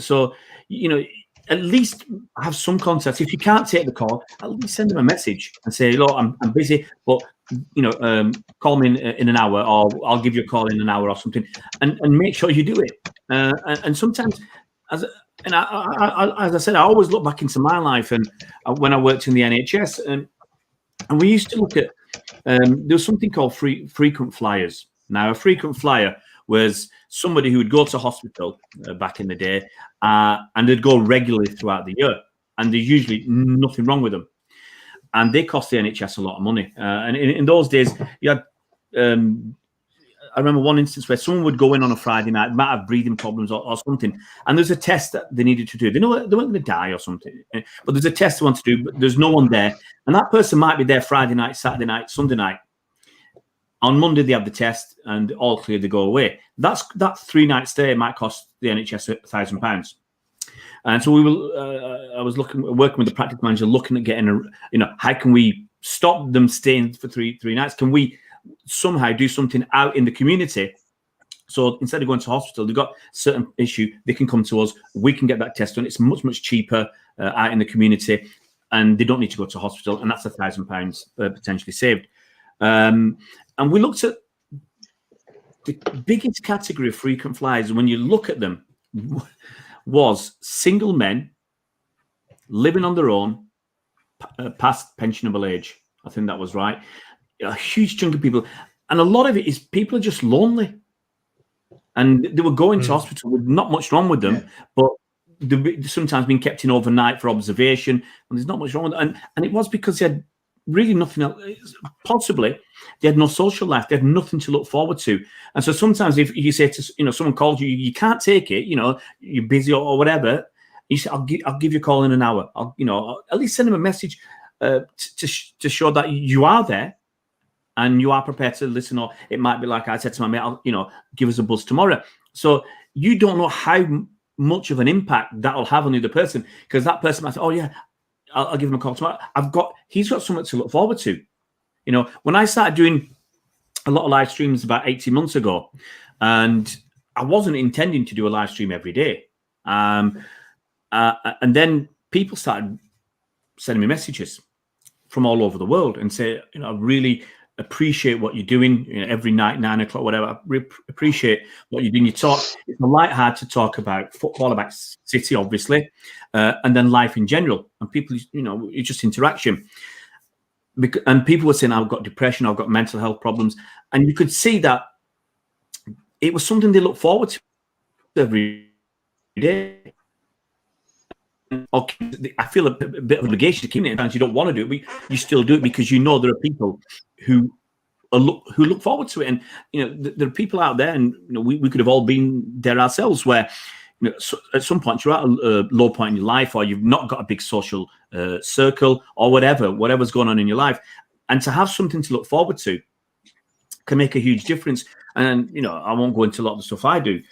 So at least have some contact. If you can't take the call, at least send him a message and say, look, I'm busy, but call me in an hour, or I'll give you a call in an hour or something, and make sure you do it. And sometimes, as I said, I always look back into my life, and when I worked in the NHS, and we used to look at there was something called frequent flyers. Now, a frequent flyer was somebody who would go to hospital back in the day, and they'd go regularly throughout the year, and there's usually nothing wrong with them. And they cost the NHS a lot of money. And in those days, you had, I remember one instance where someone would go in on a Friday night, might have breathing problems or something, and there's a test that they needed to do. They know they weren't going to die or something, but there's a test they want to do, but there's no one there. And that person might be there Friday night, Saturday night, Sunday night. On Monday, they have the test and all clear, they go away. That 3 night stay might cost the NHS £1,000. And so I was working with the practice manager, looking at getting how can we stop them staying for three nights? Can we somehow do something out in the community? So instead of going to hospital, they've got a certain issue, they can come to us, we can get that test done. It's much, much cheaper out in the community, and they don't need to go to hospital, and that's £1,000 potentially saved. And we looked at the biggest category of frequent flyers, when you look at them, was single men living on their own, past pensionable age. I think that was right. A huge chunk of people, and a lot of it is people are just lonely, and they were going to hospital with not much wrong with them, but they've sometimes been kept in overnight for observation, and there's not much wrong with them. And it was because they had really nothing else. Possibly they had no social life, they had nothing to look forward to. And so sometimes if you say to someone calls you, you can't take it, you're busy or whatever, you say, I'll give you a call in an hour. I'll at least send them a message to show that you are there and you are prepared to listen. Or it might be like I said to my mate, give us a buzz tomorrow. So you don't know how much of an impact that'll have on the other person, because that person might say, oh yeah, I'll give him a call tomorrow. He's got something to look forward to. When I started doing a lot of live streams about 18 months ago, and I wasn't intending to do a live stream every day. And then people started sending me messages from all over the world and say, I really appreciate what you're doing every night, 9 o'clock, whatever. I really appreciate what you're doing. You talk, it's a light-hearted to talk about football, about City, obviously, and then life in general. And people, it's just interaction. And people were saying, I've got depression, I've got mental health problems. And you could see that it was something they look forward to every day. I feel a bit of obligation to keep it. Sometimes you don't want to do it, but you still do it because there are people who look forward to it. And there are people out there, and we could have all been there ourselves, where at some point you're at a low point in your life, or you've not got a big social circle, or whatever's going on in your life, and to have something to look forward to can make a huge difference. And I won't go into a lot of the stuff I do,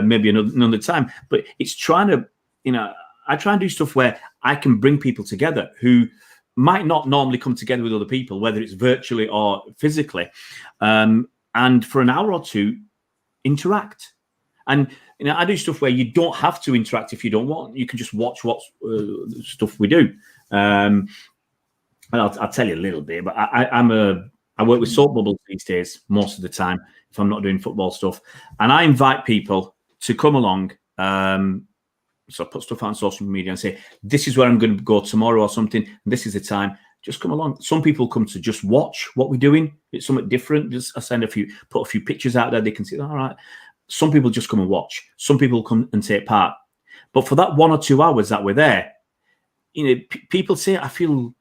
maybe another time, but it's trying to I try and do stuff where I can bring people together who might not normally come together with other people, whether it's virtually or physically, and for an hour or two interact. And I do stuff where you don't have to interact if you don't want. You can just watch what stuff we do. And I'll tell you a little bit, but I work with soap bubbles these days most of the time if I'm not doing football stuff, and I invite people to come along. So I put stuff out on social media and say, this is where I'm going to go tomorrow or something. And this is the time. Just come along. Some people come to just watch what we're doing. It's something different. Just I put a few pictures out there. They can see, all right. Some people just come and watch. Some people come and take part. But for that 1 or 2 hours that we're there, people say, I feel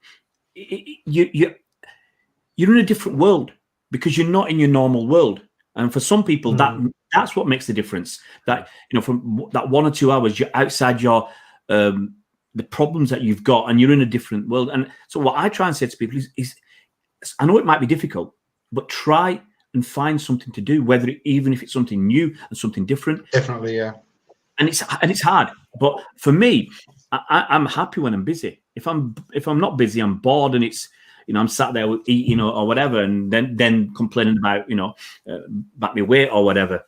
you're in a different world because you're not in your normal world. And for some people, that's what makes the difference. That from that 1 or 2 hours, you're outside your the problems that you've got, and you're in a different world. And so, what I try and say to people is I know it might be difficult, but try and find something to do, even if it's something new and something different. Definitely, yeah. And it's hard, but for me, I'm happy when I'm busy. If I'm not busy, I'm bored, and it's. I'm sat there eating or whatever, and then complaining about about my weight or whatever.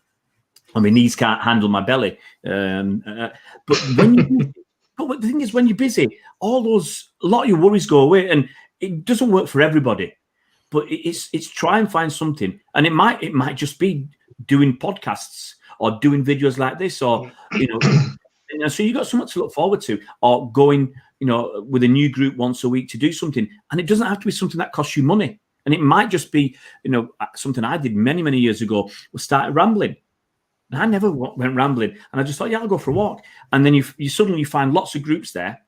I mean, knees can't handle my belly. But the thing is, when you're busy, a lot of your worries go away, and it doesn't work for everybody. But it's try and find something, and it might just be doing podcasts or doing videos like this, or so you got something to look forward to, or going. With a new group once a week to do something. And it doesn't have to be something that costs you money. And it might just be, something I did many, many years ago, was started rambling. And I never went rambling. And I just thought, I'll go for a walk. And then you suddenly find lots of groups there,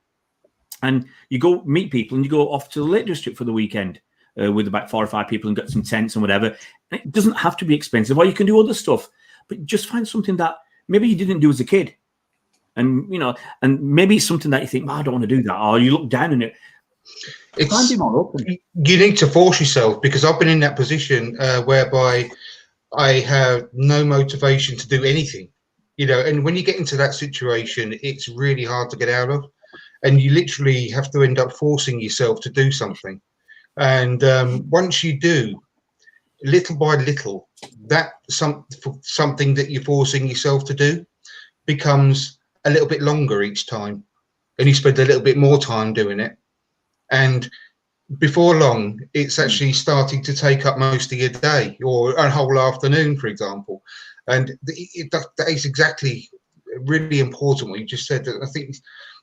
and you go meet people, and you go off to the Lake District for the weekend. with about 4 or 5 people and get some tents and whatever. And it doesn't have to be expensive, or you can do other stuff, but just find something that maybe you didn't do as a kid. And, you know, and maybe it's something that you think, I don't want to do that, or you look down on it. You need to force yourself, because I've been in that position whereby I have no motivation to do anything, you know, and when you get into that situation, it's really hard to get out of, and you literally have to end up forcing yourself to do something. And once you do, little by little, that something that you're forcing yourself to do becomes a little bit longer each time, and you spend a little bit more time doing it, and before long it's actually starting to take up most of your day or a whole afternoon, for example. And that is exactly really important what you just said. That I think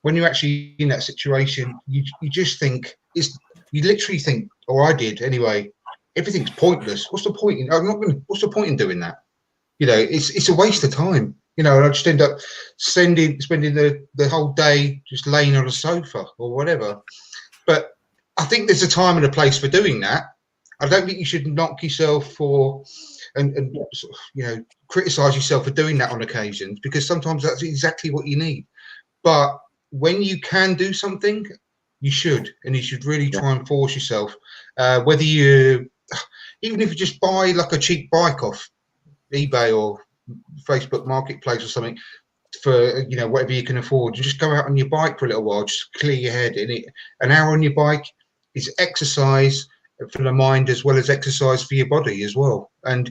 when you're actually in that situation, you just think, you literally think, or I did anyway, everything's pointless. What's the point what's the point in doing that? You know, it's a waste of time. You know, and I just end up spending the whole day just laying on a sofa or whatever. But I think there's a time and a place for doing that. I don't think you should knock yourself for and you know, criticize yourself for doing that on occasions, because sometimes that's exactly what you need. But when you can do something, you should, and you should really try and force yourself. Whether even if you just buy like a cheap bike off eBay or Facebook Marketplace or something, for, you know, whatever you can afford, you just go out on your bike for a little while, just clear your head. And an hour on your bike is exercise for the mind as well as exercise for your body as well. And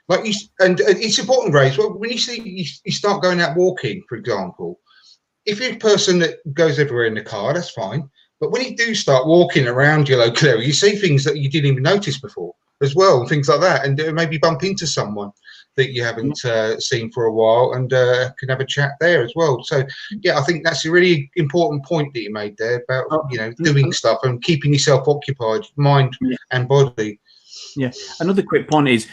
like and it's important, Ray, as well, when you start going out walking, for example, if you're a person that goes everywhere in the car, that's fine. But when you do start walking around your local area, you see things that you didn't even notice before as well, things like that, and maybe bump into someone that you haven't seen for a while, and can have a chat there as well. So yeah, I think that's a really important point that you made there about you know, doing stuff and keeping yourself occupied, mind and body. Yeah, another quick point is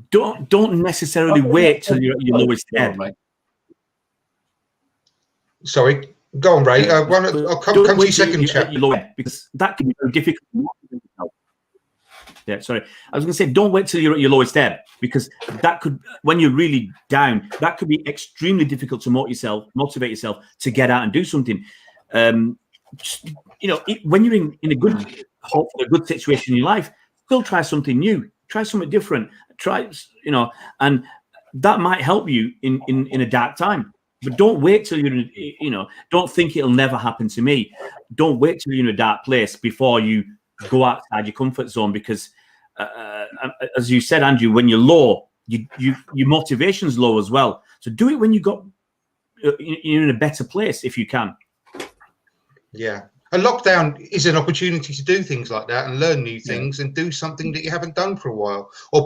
don't necessarily wait till you're at your lowest ebb. Sorry, go on, Ray. I'll come to your second chat, because that can be very difficult. Yeah, sorry. I was going to say, don't wait till you're at your lowest ebb, because that could, when you're really down, that could be extremely difficult to motivate yourself to get out and do something. Just, you know, when you're in a good, hopefully a good situation in your life, still try something new, try something different, you know, and that might help you in a dark time. But don't wait till you're, you know, don't think it'll never happen to me. Don't wait till you're in a dark place before you go outside your comfort zone, because as you said, Andrew, when you're low, your motivation's low as well. So do it when you're in a better place if you can. Yeah, a lockdown is an opportunity to do things like that and learn new things and do something that you haven't done for a while, or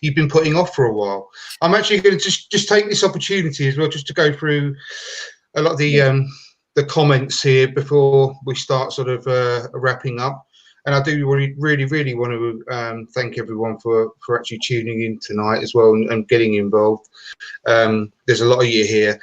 you've been putting off for a while. I'm actually going to just take this opportunity as well, just to go through a lot of the comments here before we start sort of wrapping up. And I do really want to thank everyone for actually tuning in tonight as well and getting involved. There's a lot of you here.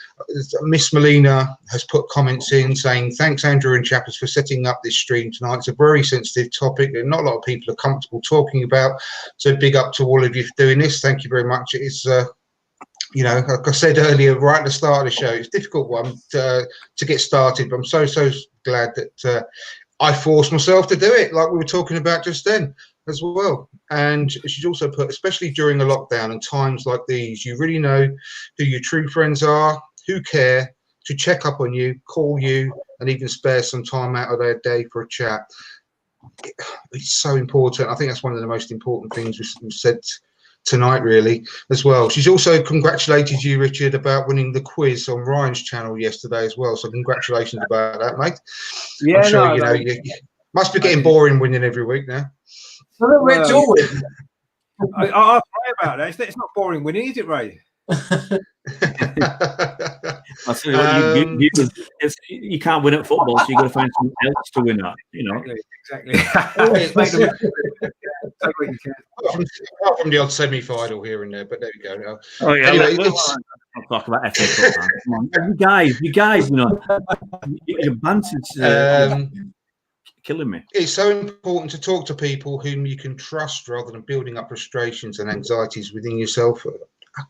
Miss Melina has put comments in saying, thanks, Andrew and Chappers, for setting up this stream tonight. It's a very sensitive topic that not a lot of people are comfortable talking about. So big up to all of you for doing this. Thank you very much. It's you know, like I said earlier, right at the start of the show, it's a difficult one to get started, but I'm so glad that I forced myself to do it, like we were talking about just then as well. And she's also put, especially during a lockdown and times like these, you really know who your true friends are, who care to check up on you, call you, and even spare some time out of their day for a chat. It's so important. I think that's one of the most important things we've said tonight, really, as well. She's also congratulated you, Richard, about winning the quiz on Ryan's channel yesterday as well. So congratulations about that, mate. Yeah, I'm sure you must be getting boring winning every week now. Well, I'll pray about that. It's not boring winning, is it, Ray? I'll tell you what, you can't win at football, so you've got to find something else to win at, you know. Exactly. Apart from the odd semi-final here and there, but there we go. Oh yeah, anyway, I'll talk about FA Cup. Come on. You guys, you know, your banter. killing me. It's so important to talk to people whom you can trust rather than building up frustrations and anxieties within yourself. I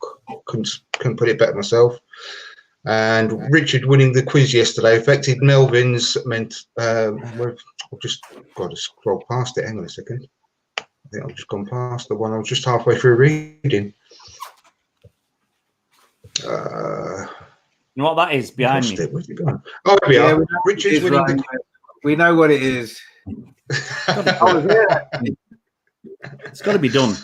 couldn't put it better myself. And Richard winning the quiz yesterday affected Melvin's I've just got to scroll past it. Hang on a second. I think I've just gone past the one I was just halfway through reading. You know what that is behind me? Where's it gone? Oh, here we are. Richard's winning the... We know what it is. It's got to be done.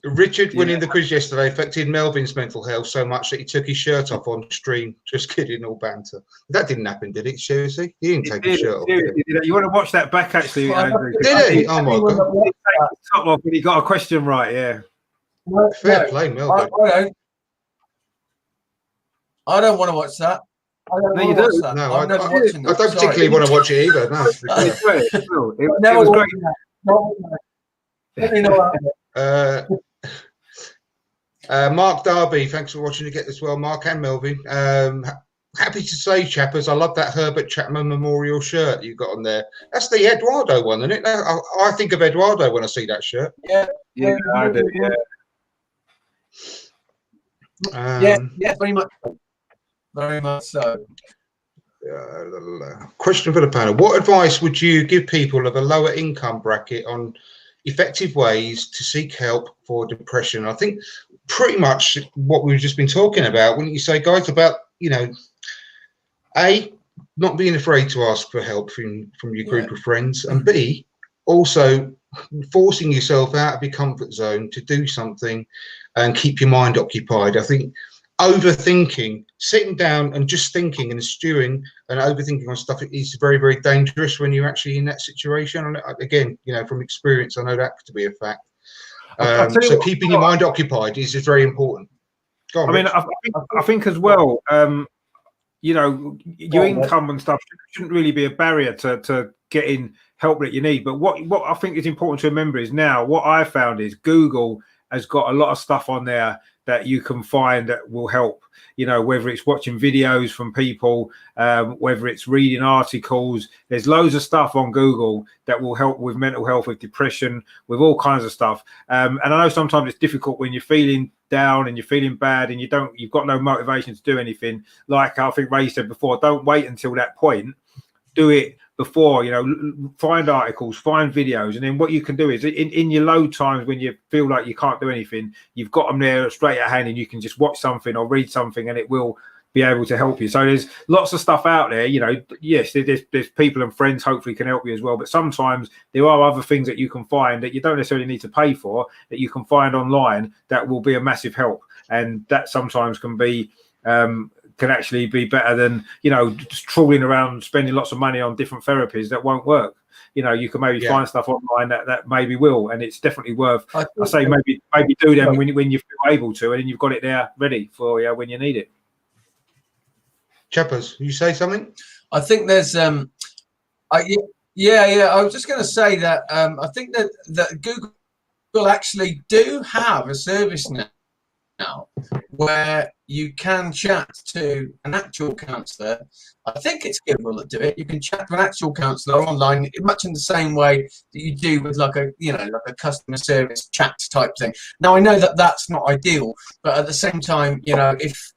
Richard winning the quiz yesterday affected Melvin's mental health so much that he took his shirt off on stream. Just kidding, all banter. That didn't happen, did it, seriously? He didn't take his shirt off. You want to watch that back, actually, Andrew? Did he? Oh, my God. He took the top off when he got a question right, yeah. Fair play, Melvin. I don't want to watch that. No, you don't. No, I don't particularly want to watch it either. No, it was great. Let me know. Mark Darby, thanks for watching to get this well, Mark and Melvin. Happy to say, chappers, I love that Herbert Chapman Memorial shirt you got on there. That's the Eduardo one, isn't it? I think of Eduardo when I see that shirt. Yeah, I do. Yeah, very much. Very much so. Question for the panel: what advice would you give people of a lower income bracket on effective ways to seek help for depression? I think pretty much what we've just been talking about. Wouldn't you say, guys, about, you know, A, not being afraid to ask for help from your group of friends, and B, also forcing yourself out of your comfort zone to do something and keep your mind occupied. I think overthinking, sitting down and just thinking and stewing and overthinking on stuff is very, very dangerous when you're actually in that situation. And again, you know, from experience, I know that to be a fact. So keeping your mind occupied is very important. Go on, I think as well, you know, your income and stuff shouldn't really be a barrier to getting help that you need. But what I think is important to remember is now what I found is Google has got a lot of stuff on there that you can find that will help, you know, whether it's watching videos from people, whether it's reading articles. There's loads of stuff on Google that will help with mental health, with depression, with all kinds of stuff. And I know sometimes it's difficult when you're feeling down and you're feeling bad and you've got no motivation to do anything. Like I think Ray said before, don't wait until that point. Do it before, you know, find articles, find videos, and then what you can do is in your low times when you feel like you can't do anything, you've got them there straight at hand and you can just watch something or read something and it will be able to help you. So there's lots of stuff out there, you know. Yes, there's people and friends hopefully can help you as well, but sometimes there are other things that you can find that you don't necessarily need to pay for, that you can find online that will be a massive help, and that sometimes can be can actually be better than, you know, just trawling around spending lots of money on different therapies that won't work. You know, you can maybe find stuff online that maybe will, and it's definitely worth. I say maybe do them when you feel able to, and then you've got it there ready for you when you need it. Chappers, you say something? I think there's I was just going to say that I think that Google actually do have a service now where you can chat to an actual counsellor. I think it's Google that do it. You can chat to an actual counsellor online, much in the same way that you do with like a customer service chat type thing. Now I know that that's not ideal, but at the same time, you know, if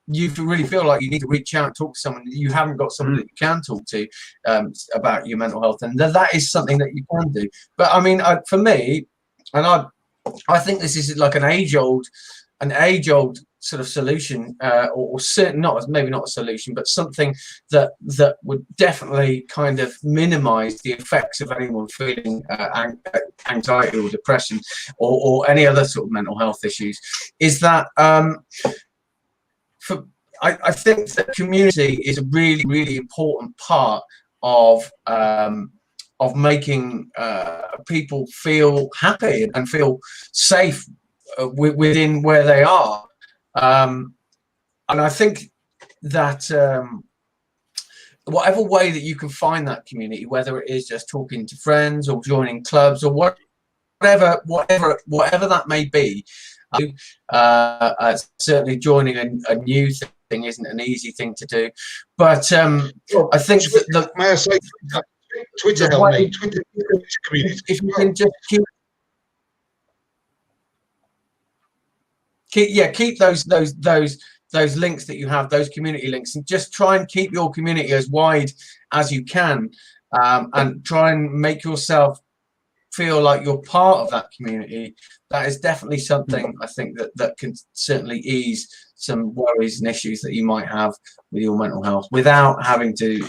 you really feel like you need to reach out and talk to someone, you haven't got someone that you can talk to about your mental health, and that is something that you can do. But I mean, for me, and I think this is like an age-old sort of solution, or certain, maybe not a solution, but something that would definitely kind of minimise the effects of anyone feeling anxiety or depression or any other sort of mental health issues. Is that I think that community is a really, really important part of making people feel happy and feel safe within where they are. And I think that whatever way that you can find that community, whether it is just talking to friends or joining clubs or whatever that may be, certainly joining a new thing isn't an easy thing to do. But I think may I say, Twitter helped me. Twitter community. If you can just keep those links that you have, those community links, and just try and keep your community as wide as you can, and try and make yourself feel like you're part of that community. That is definitely something I think that can certainly ease some worries and issues that you might have with your mental health without having to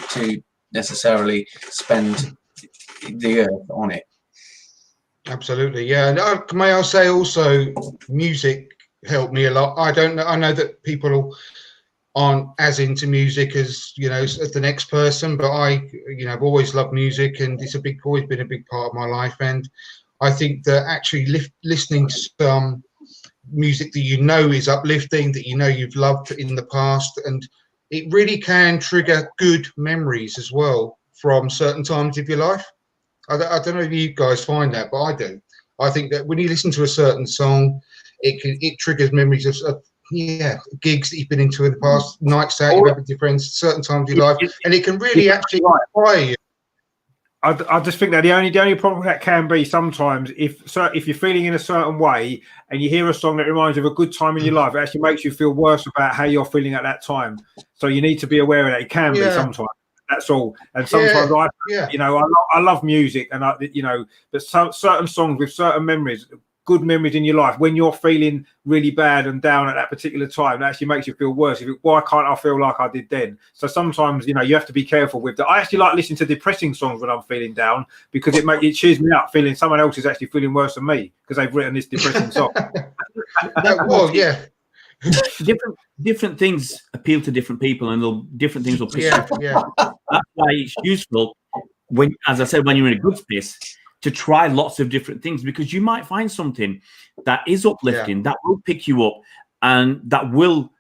necessarily spend the earth on it. Absolutely, yeah. And may I say also, music helped me a lot. I know that people aren't as into music as as the next person, but I've always loved music, and it's always been a big part of my life. And I think that actually listening to some music that is uplifting, that you've loved in the past, and it really can trigger good memories as well from certain times of your life. I don't know if you guys find that, but I do. I think that when you listen to a certain song, it triggers memories of gigs that you've been into in the past, nights out you've had with your friends, certain times of your life, and it can really actually inspire you. I just think that the only problem that can be sometimes if you're feeling in a certain way and you hear a song that reminds you of a good time in your life, it actually makes you feel worse about how you're feeling at that time. So you need to be aware of that. It can be sometimes. That's all. And sometimes I love music, and but certain songs with certain memories, good memories in your life, when you're feeling really bad and down at that particular time, that actually makes you feel worse. Why can't I feel like I did then? So sometimes you have to be careful with that. I actually like listening to depressing songs when I'm feeling down, because it cheers me up, feeling someone else is actually feeling worse than me because they've written this depressing song. Different things appeal to different people, and different things will piss you off. That's why it's useful when you're in a good space to try lots of different things, because you might find something that is uplifting, that will pick you up, and that will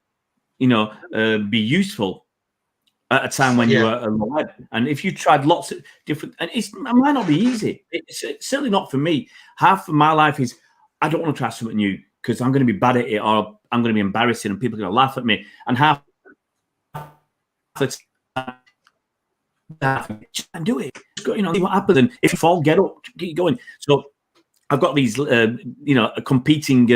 be useful at a time when you are alive. And if you tried lots of different, and it might not be easy, it's certainly not for me. Half of my life is I don't want to try something new because I'm going to be bad at it, or I'm going to be embarrassing and people are going to laugh at me. And half the time, and do it. See what happens. And if you fall, get up, keep going. So I've got these, competing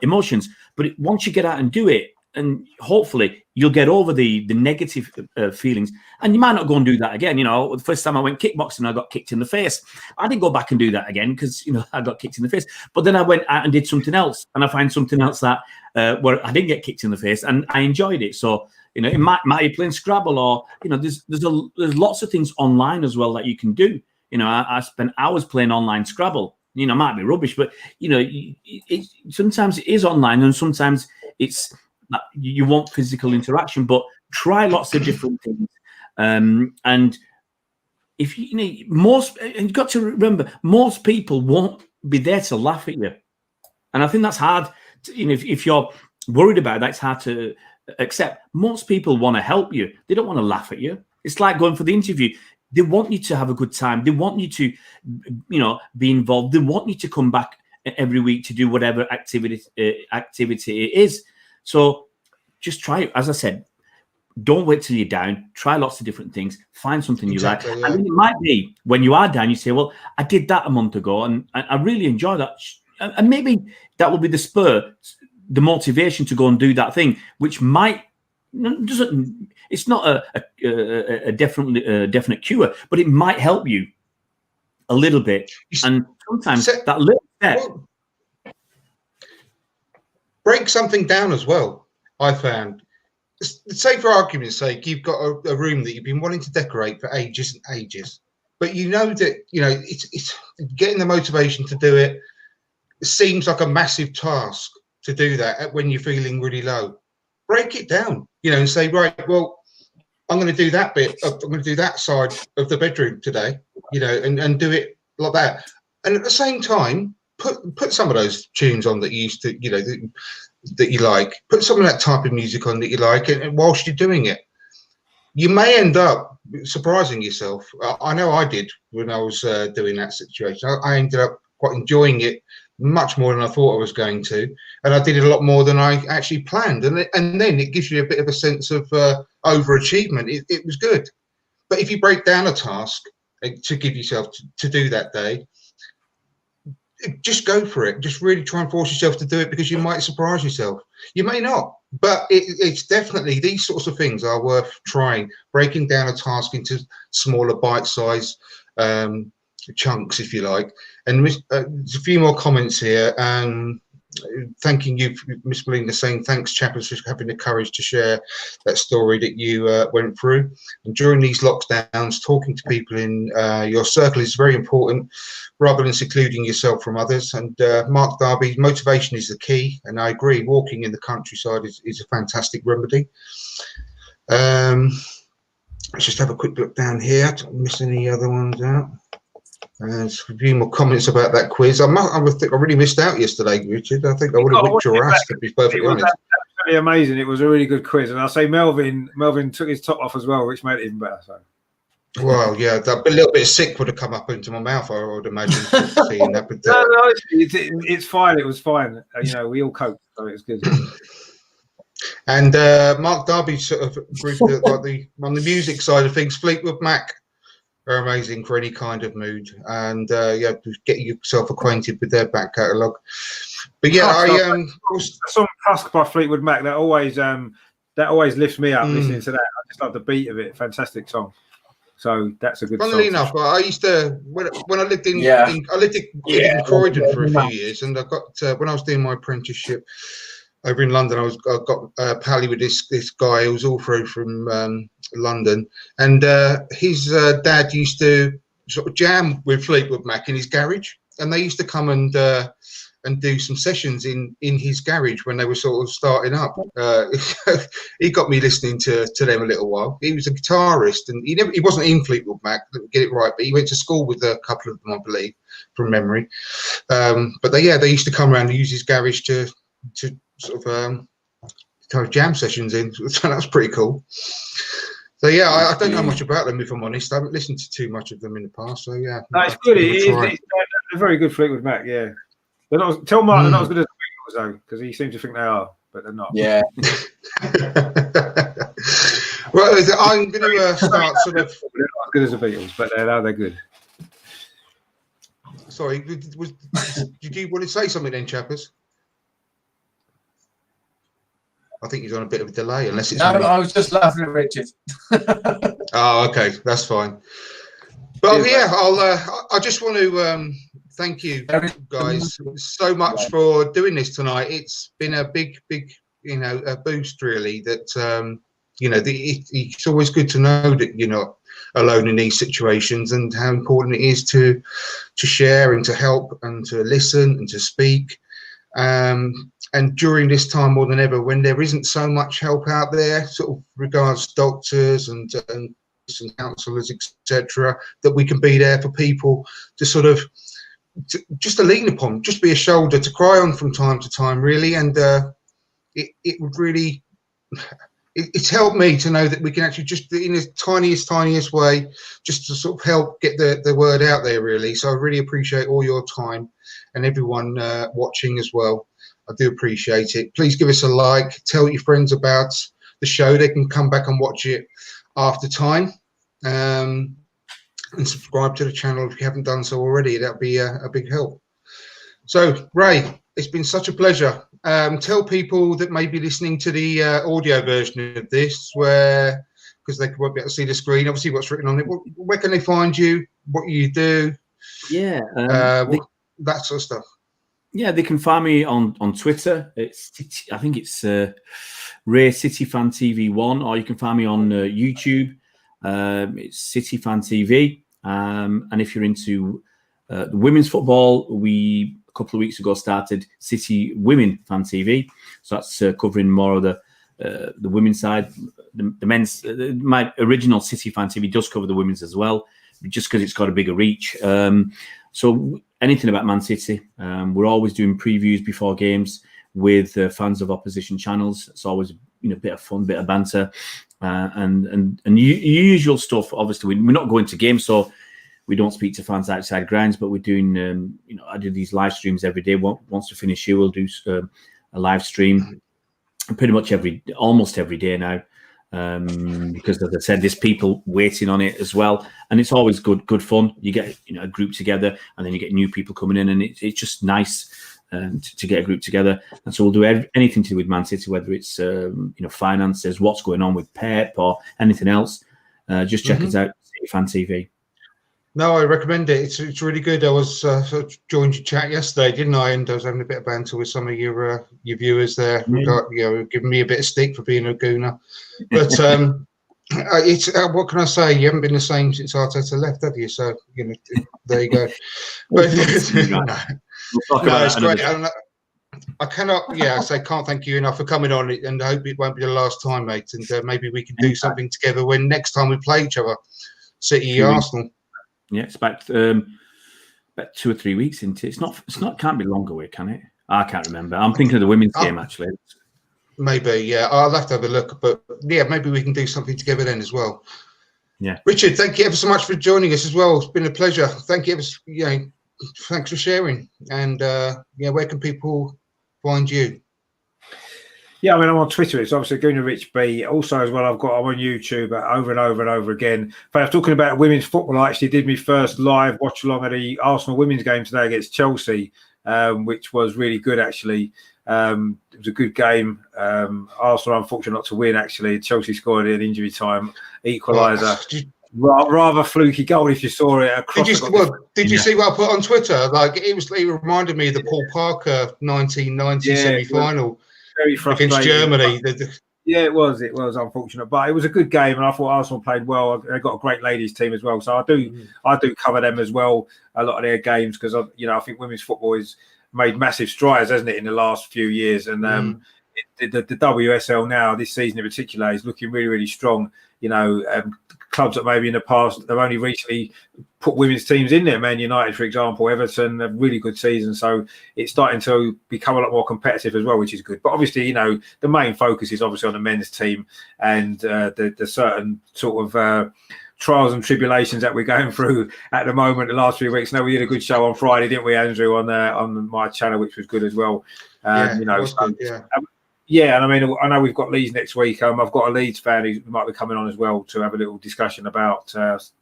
emotions. But once you get out and do it, and hopefully you'll get over the negative feelings, and you might not go and do that again. The first time I went kickboxing, I got kicked in the face. I didn't go back and do that again because I got kicked in the face. But then I went out and did something else, and I find something else that where I didn't get kicked in the face, and I enjoyed it. So it might be playing Scrabble, or there's lots of things online as well that you can do. I spent hours playing online Scrabble. It might be rubbish, but sometimes it is online, and sometimes it's you want physical interaction. But try lots of different things, and if you've got to remember, most people won't be there to laugh at you, and I think that's hard. If you're worried about that, it's hard to accept. Most people want to help you. They don't want to laugh at you. It's like going for the interview. They want you to have a good time. They want you to, be involved. They want you to come back every week to do whatever activity it is. So just try it. As I said, don't wait till you're down. Try lots of different things. Find something you like. Yeah. And it might be when you are down, you say, well, I did that a month ago and I really enjoy that. And maybe that will be the spur, the motivation to go and do that thing, which it's not a definite cure, but it might help you a little bit. And sometimes that little step. Break something down as well, I found. Say for argument's sake, you've got a room that you've been wanting to decorate for ages and ages, but it's getting the motivation to do it. It seems like a massive task to do that when you're feeling really low. Break it down, and say, right, well, I'm going to do that bit. I'm going to do that side of the bedroom today, and do it like that. And at the same time, put some of those tunes on that you used to, that you like. Put some of that type of music on that you like, and whilst you're doing it, you may end up surprising yourself. I know I did when I was doing that situation. I ended up quite enjoying it much more than I thought I was going to, and I did it a lot more than I actually planned. And then it gives you a bit of a sense of overachievement. It was good. But if you break down a task to give yourself to do that day, just go for it. Just really try and force yourself to do it, because you might surprise yourself. You may not, but it's definitely, these sorts of things are worth trying. Breaking down a task into smaller bite-sized chunks, if you like. And there's a few more comments here. Thanking you, Miss Belinda, saying thanks, chappers, for having the courage to share that story that you went through. And during these lockdowns, talking to people in your circle is very important, rather than secluding yourself from others. And Mark Darby, motivation is the key, and I agree. Walking in the countryside is a fantastic remedy. Let's just have a quick look down here. Don't miss any other ones out. There's a few more comments about that quiz. I think I really missed out yesterday, Richard. I think I would have whipped your ass, to be perfectly honest. Absolutely amazing. It was a really good quiz, and I'll say Melvin took his top off as well, which made it even better. So. Well, yeah, a little bit of sick would have come up into my mouth, I would imagine, seeing that. But, no, it's fine. It was fine. We all coped, so it was good. And Mark Darby sort of agreed that, like, on the music side of things, Fleetwood Mac are amazing for any kind of mood, and get yourself acquainted with their back catalogue. But yeah, the song "Tusk" by Fleetwood Mac that always lifts me up listening to that. I just love the beat of it. Fantastic song. So that's a good. Funnily enough, I used to when I lived in Croydon for a few years, and I got when I was doing my apprenticeship over in London, I got pally with this guy who was all through from London, and his dad used to sort of jam with Fleetwood Mac in his garage, and they used to come and do some sessions in his garage when they were sort of starting up. He got me listening to them a little while. He was a guitarist, and he wasn't in Fleetwood Mac, let me get it right, but he went to school with a couple of them, I believe, from memory. But they used to come around and use his garage to sort of jam sessions in. So that was pretty cool. So yeah, I don't know much about them, if I'm honest. I haven't listened to too much of them in the past. So yeah, no, it's good. They're very good, Fleetwood Mac. Yeah, they're not. Tell Mark they're not as good as the Beatles though, because he seems to think they are, but they're not. Yeah. Well, I'm going to start sort of. They're not as good as the Beatles, but they're good. Sorry, did you want to say something then, chappers? I think he's on a bit of a delay, unless it's. No, I was just laughing at Richard. Oh, okay, that's fine. But yeah, I just want to thank you guys so much for doing this tonight. It's been a big, a boost really. That it's always good to know that you're not alone in these situations, and how important it is to share and to help and to listen and to speak. And during this time more than ever, when there isn't so much help out there, sort of regards doctors and counsellors, etc., that we can be there for people to sort of just to lean upon, just be a shoulder to cry on from time to time, really. And it would really, it's helped me to know that we can actually just in the tiniest way, just to sort of help get the word out there, really. So I really appreciate all your time and everyone watching as well. I do appreciate it. Please give us a like, tell your friends about the show. They can come back and watch it after time, and subscribe to the channel if you haven't done so already. That'd be a big help. So Ray, it's been such a pleasure. Tell people that may be listening to the audio version of this, because they won't be able to see the screen, obviously what's written on it. Where can they find you? What you do? Yeah, that sort of stuff. Yeah, they can find me on Twitter. I think it's Ray City Fan TV 1, or you can find me on YouTube. It's City Fan TV. And if you're into the women's football, we a couple of weeks ago started City Women Fan TV. So that's covering more of the women's side. The men's, my original City Fan TV does cover the women's as well, just because it's got a bigger reach. So anything about Man City, we're always doing previews before games with fans of opposition channels. It's always a bit of fun, bit of banter, and usual stuff. Obviously, we're not going to games, so we don't speak to fans outside grounds. But we're doing, I do these live streams every day. Once we finish here, we'll do a live stream, pretty much almost every day now. because, as I said, there's people waiting on it as well, and it's always good fun. You get a group together, and then you get new people coming in, and it's just nice to get a group together. And so we'll do anything to do with Man City, whether it's finances, what's going on with Pep, or anything else. Just check us out, City Fan TV. No, I recommend it. It's really good. I was joined your chat yesterday, didn't I? And I was having a bit of banter with some of your viewers there, giving me a bit of stick for being a gooner. But it's what can I say? You haven't been the same since Arteta left, have you? So there you go. But no, it's great. I cannot. I say can't thank you enough for coming on, and I hope it won't be the last time, mate. And maybe we can do something together when next time we play each other, City Arsenal. Yeah, it's about 2 or 3 weeks into it. It's not. Can't be long away, can it? I can't remember. I'm thinking of the women's game actually. Maybe, yeah. I'll have to have a look, but yeah, maybe we can do something together then as well. Yeah, Richard, thank you ever so much for joining us as well. It's been a pleasure. Thank you. Thanks for sharing. And where can people find you? Yeah, I mean, I'm on Twitter. It's obviously Gooner Rich B. Also, as well, I'm on YouTube over and over and over again. But I was talking about women's football. I actually did my first live watch along at the Arsenal women's game today against Chelsea, which was really good, actually. It was a good game. Arsenal unfortunate not to win, actually. Chelsea scored in injury time equaliser. Rather fluky goal if you saw it. Did you see what I put on Twitter? Like it reminded me of the Paul Parker 1990 semi-final. Very frustrating against Germany. Yeah, it was unfortunate, but it was a good game, and I thought Arsenal played well. They got a great ladies team as well, so I do cover them as well, a lot of their games, because I think women's football has made massive strides, hasn't it, in the last few years, and the WSL now this season in particular is looking really, really strong. Clubs that maybe in the past they've only recently put women's teams in there. Man United, for example, Everton, a really good season. So it's starting to become a lot more competitive as well, which is good. But obviously, the main focus is obviously on the men's team and the certain sort of trials and tribulations that we're going through at the moment. The last few weeks. Now we did a good show on Friday, didn't we, Andrew, on my channel, which was good as well. Yeah, and I mean, I know we've got Leeds next week. I've got a Leeds fan who might be coming on as well to have a little discussion about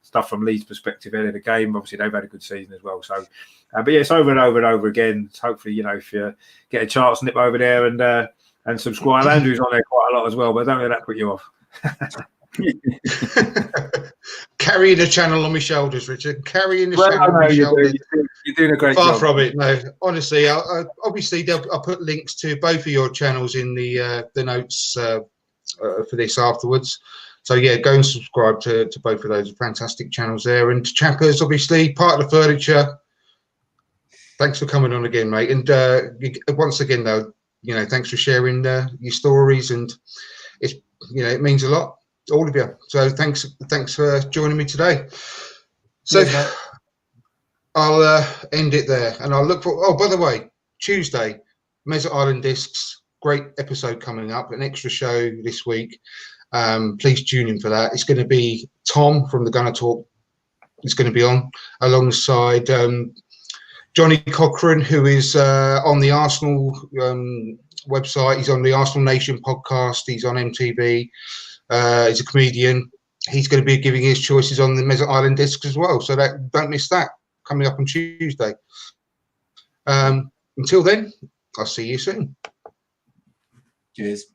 stuff from Leeds' perspective ahead of the game. Obviously, they've had a good season as well. So, but yeah, it's over and over and over again. Hopefully, if you get a chance, nip over there and subscribe. Andrew's on there quite a lot as well, but don't let that put you off. Carrying the channel on my shoulders, Richard. Carrying the channel on my shoulders. You're doing a great job. Far from it. No, honestly, obviously I'll put links to both of your channels in the notes for this afterwards. So yeah, go and subscribe to both of those fantastic channels there. And to Chappers, obviously part of the furniture. Thanks for coming on again, mate. And once again, though, thanks for sharing your stories, and it's it means a lot, all of you. So thanks for joining me today. So I'll end it there, and I'll look for. Oh, by the way, Tuesday, Mesut Island Discs, great episode coming up, an extra show this week. Please tune in for that. It's going to be Tom from the Gunner Talk. It's going to be on alongside Johnny Cochran, who is on the Arsenal website. He's on the Arsenal Nation podcast. He's on MTV. He's a comedian. He's going to be giving his choices on the Mesut Island Discs as well. So don't miss that, coming up on Tuesday. Until then, I'll see you soon. Cheers.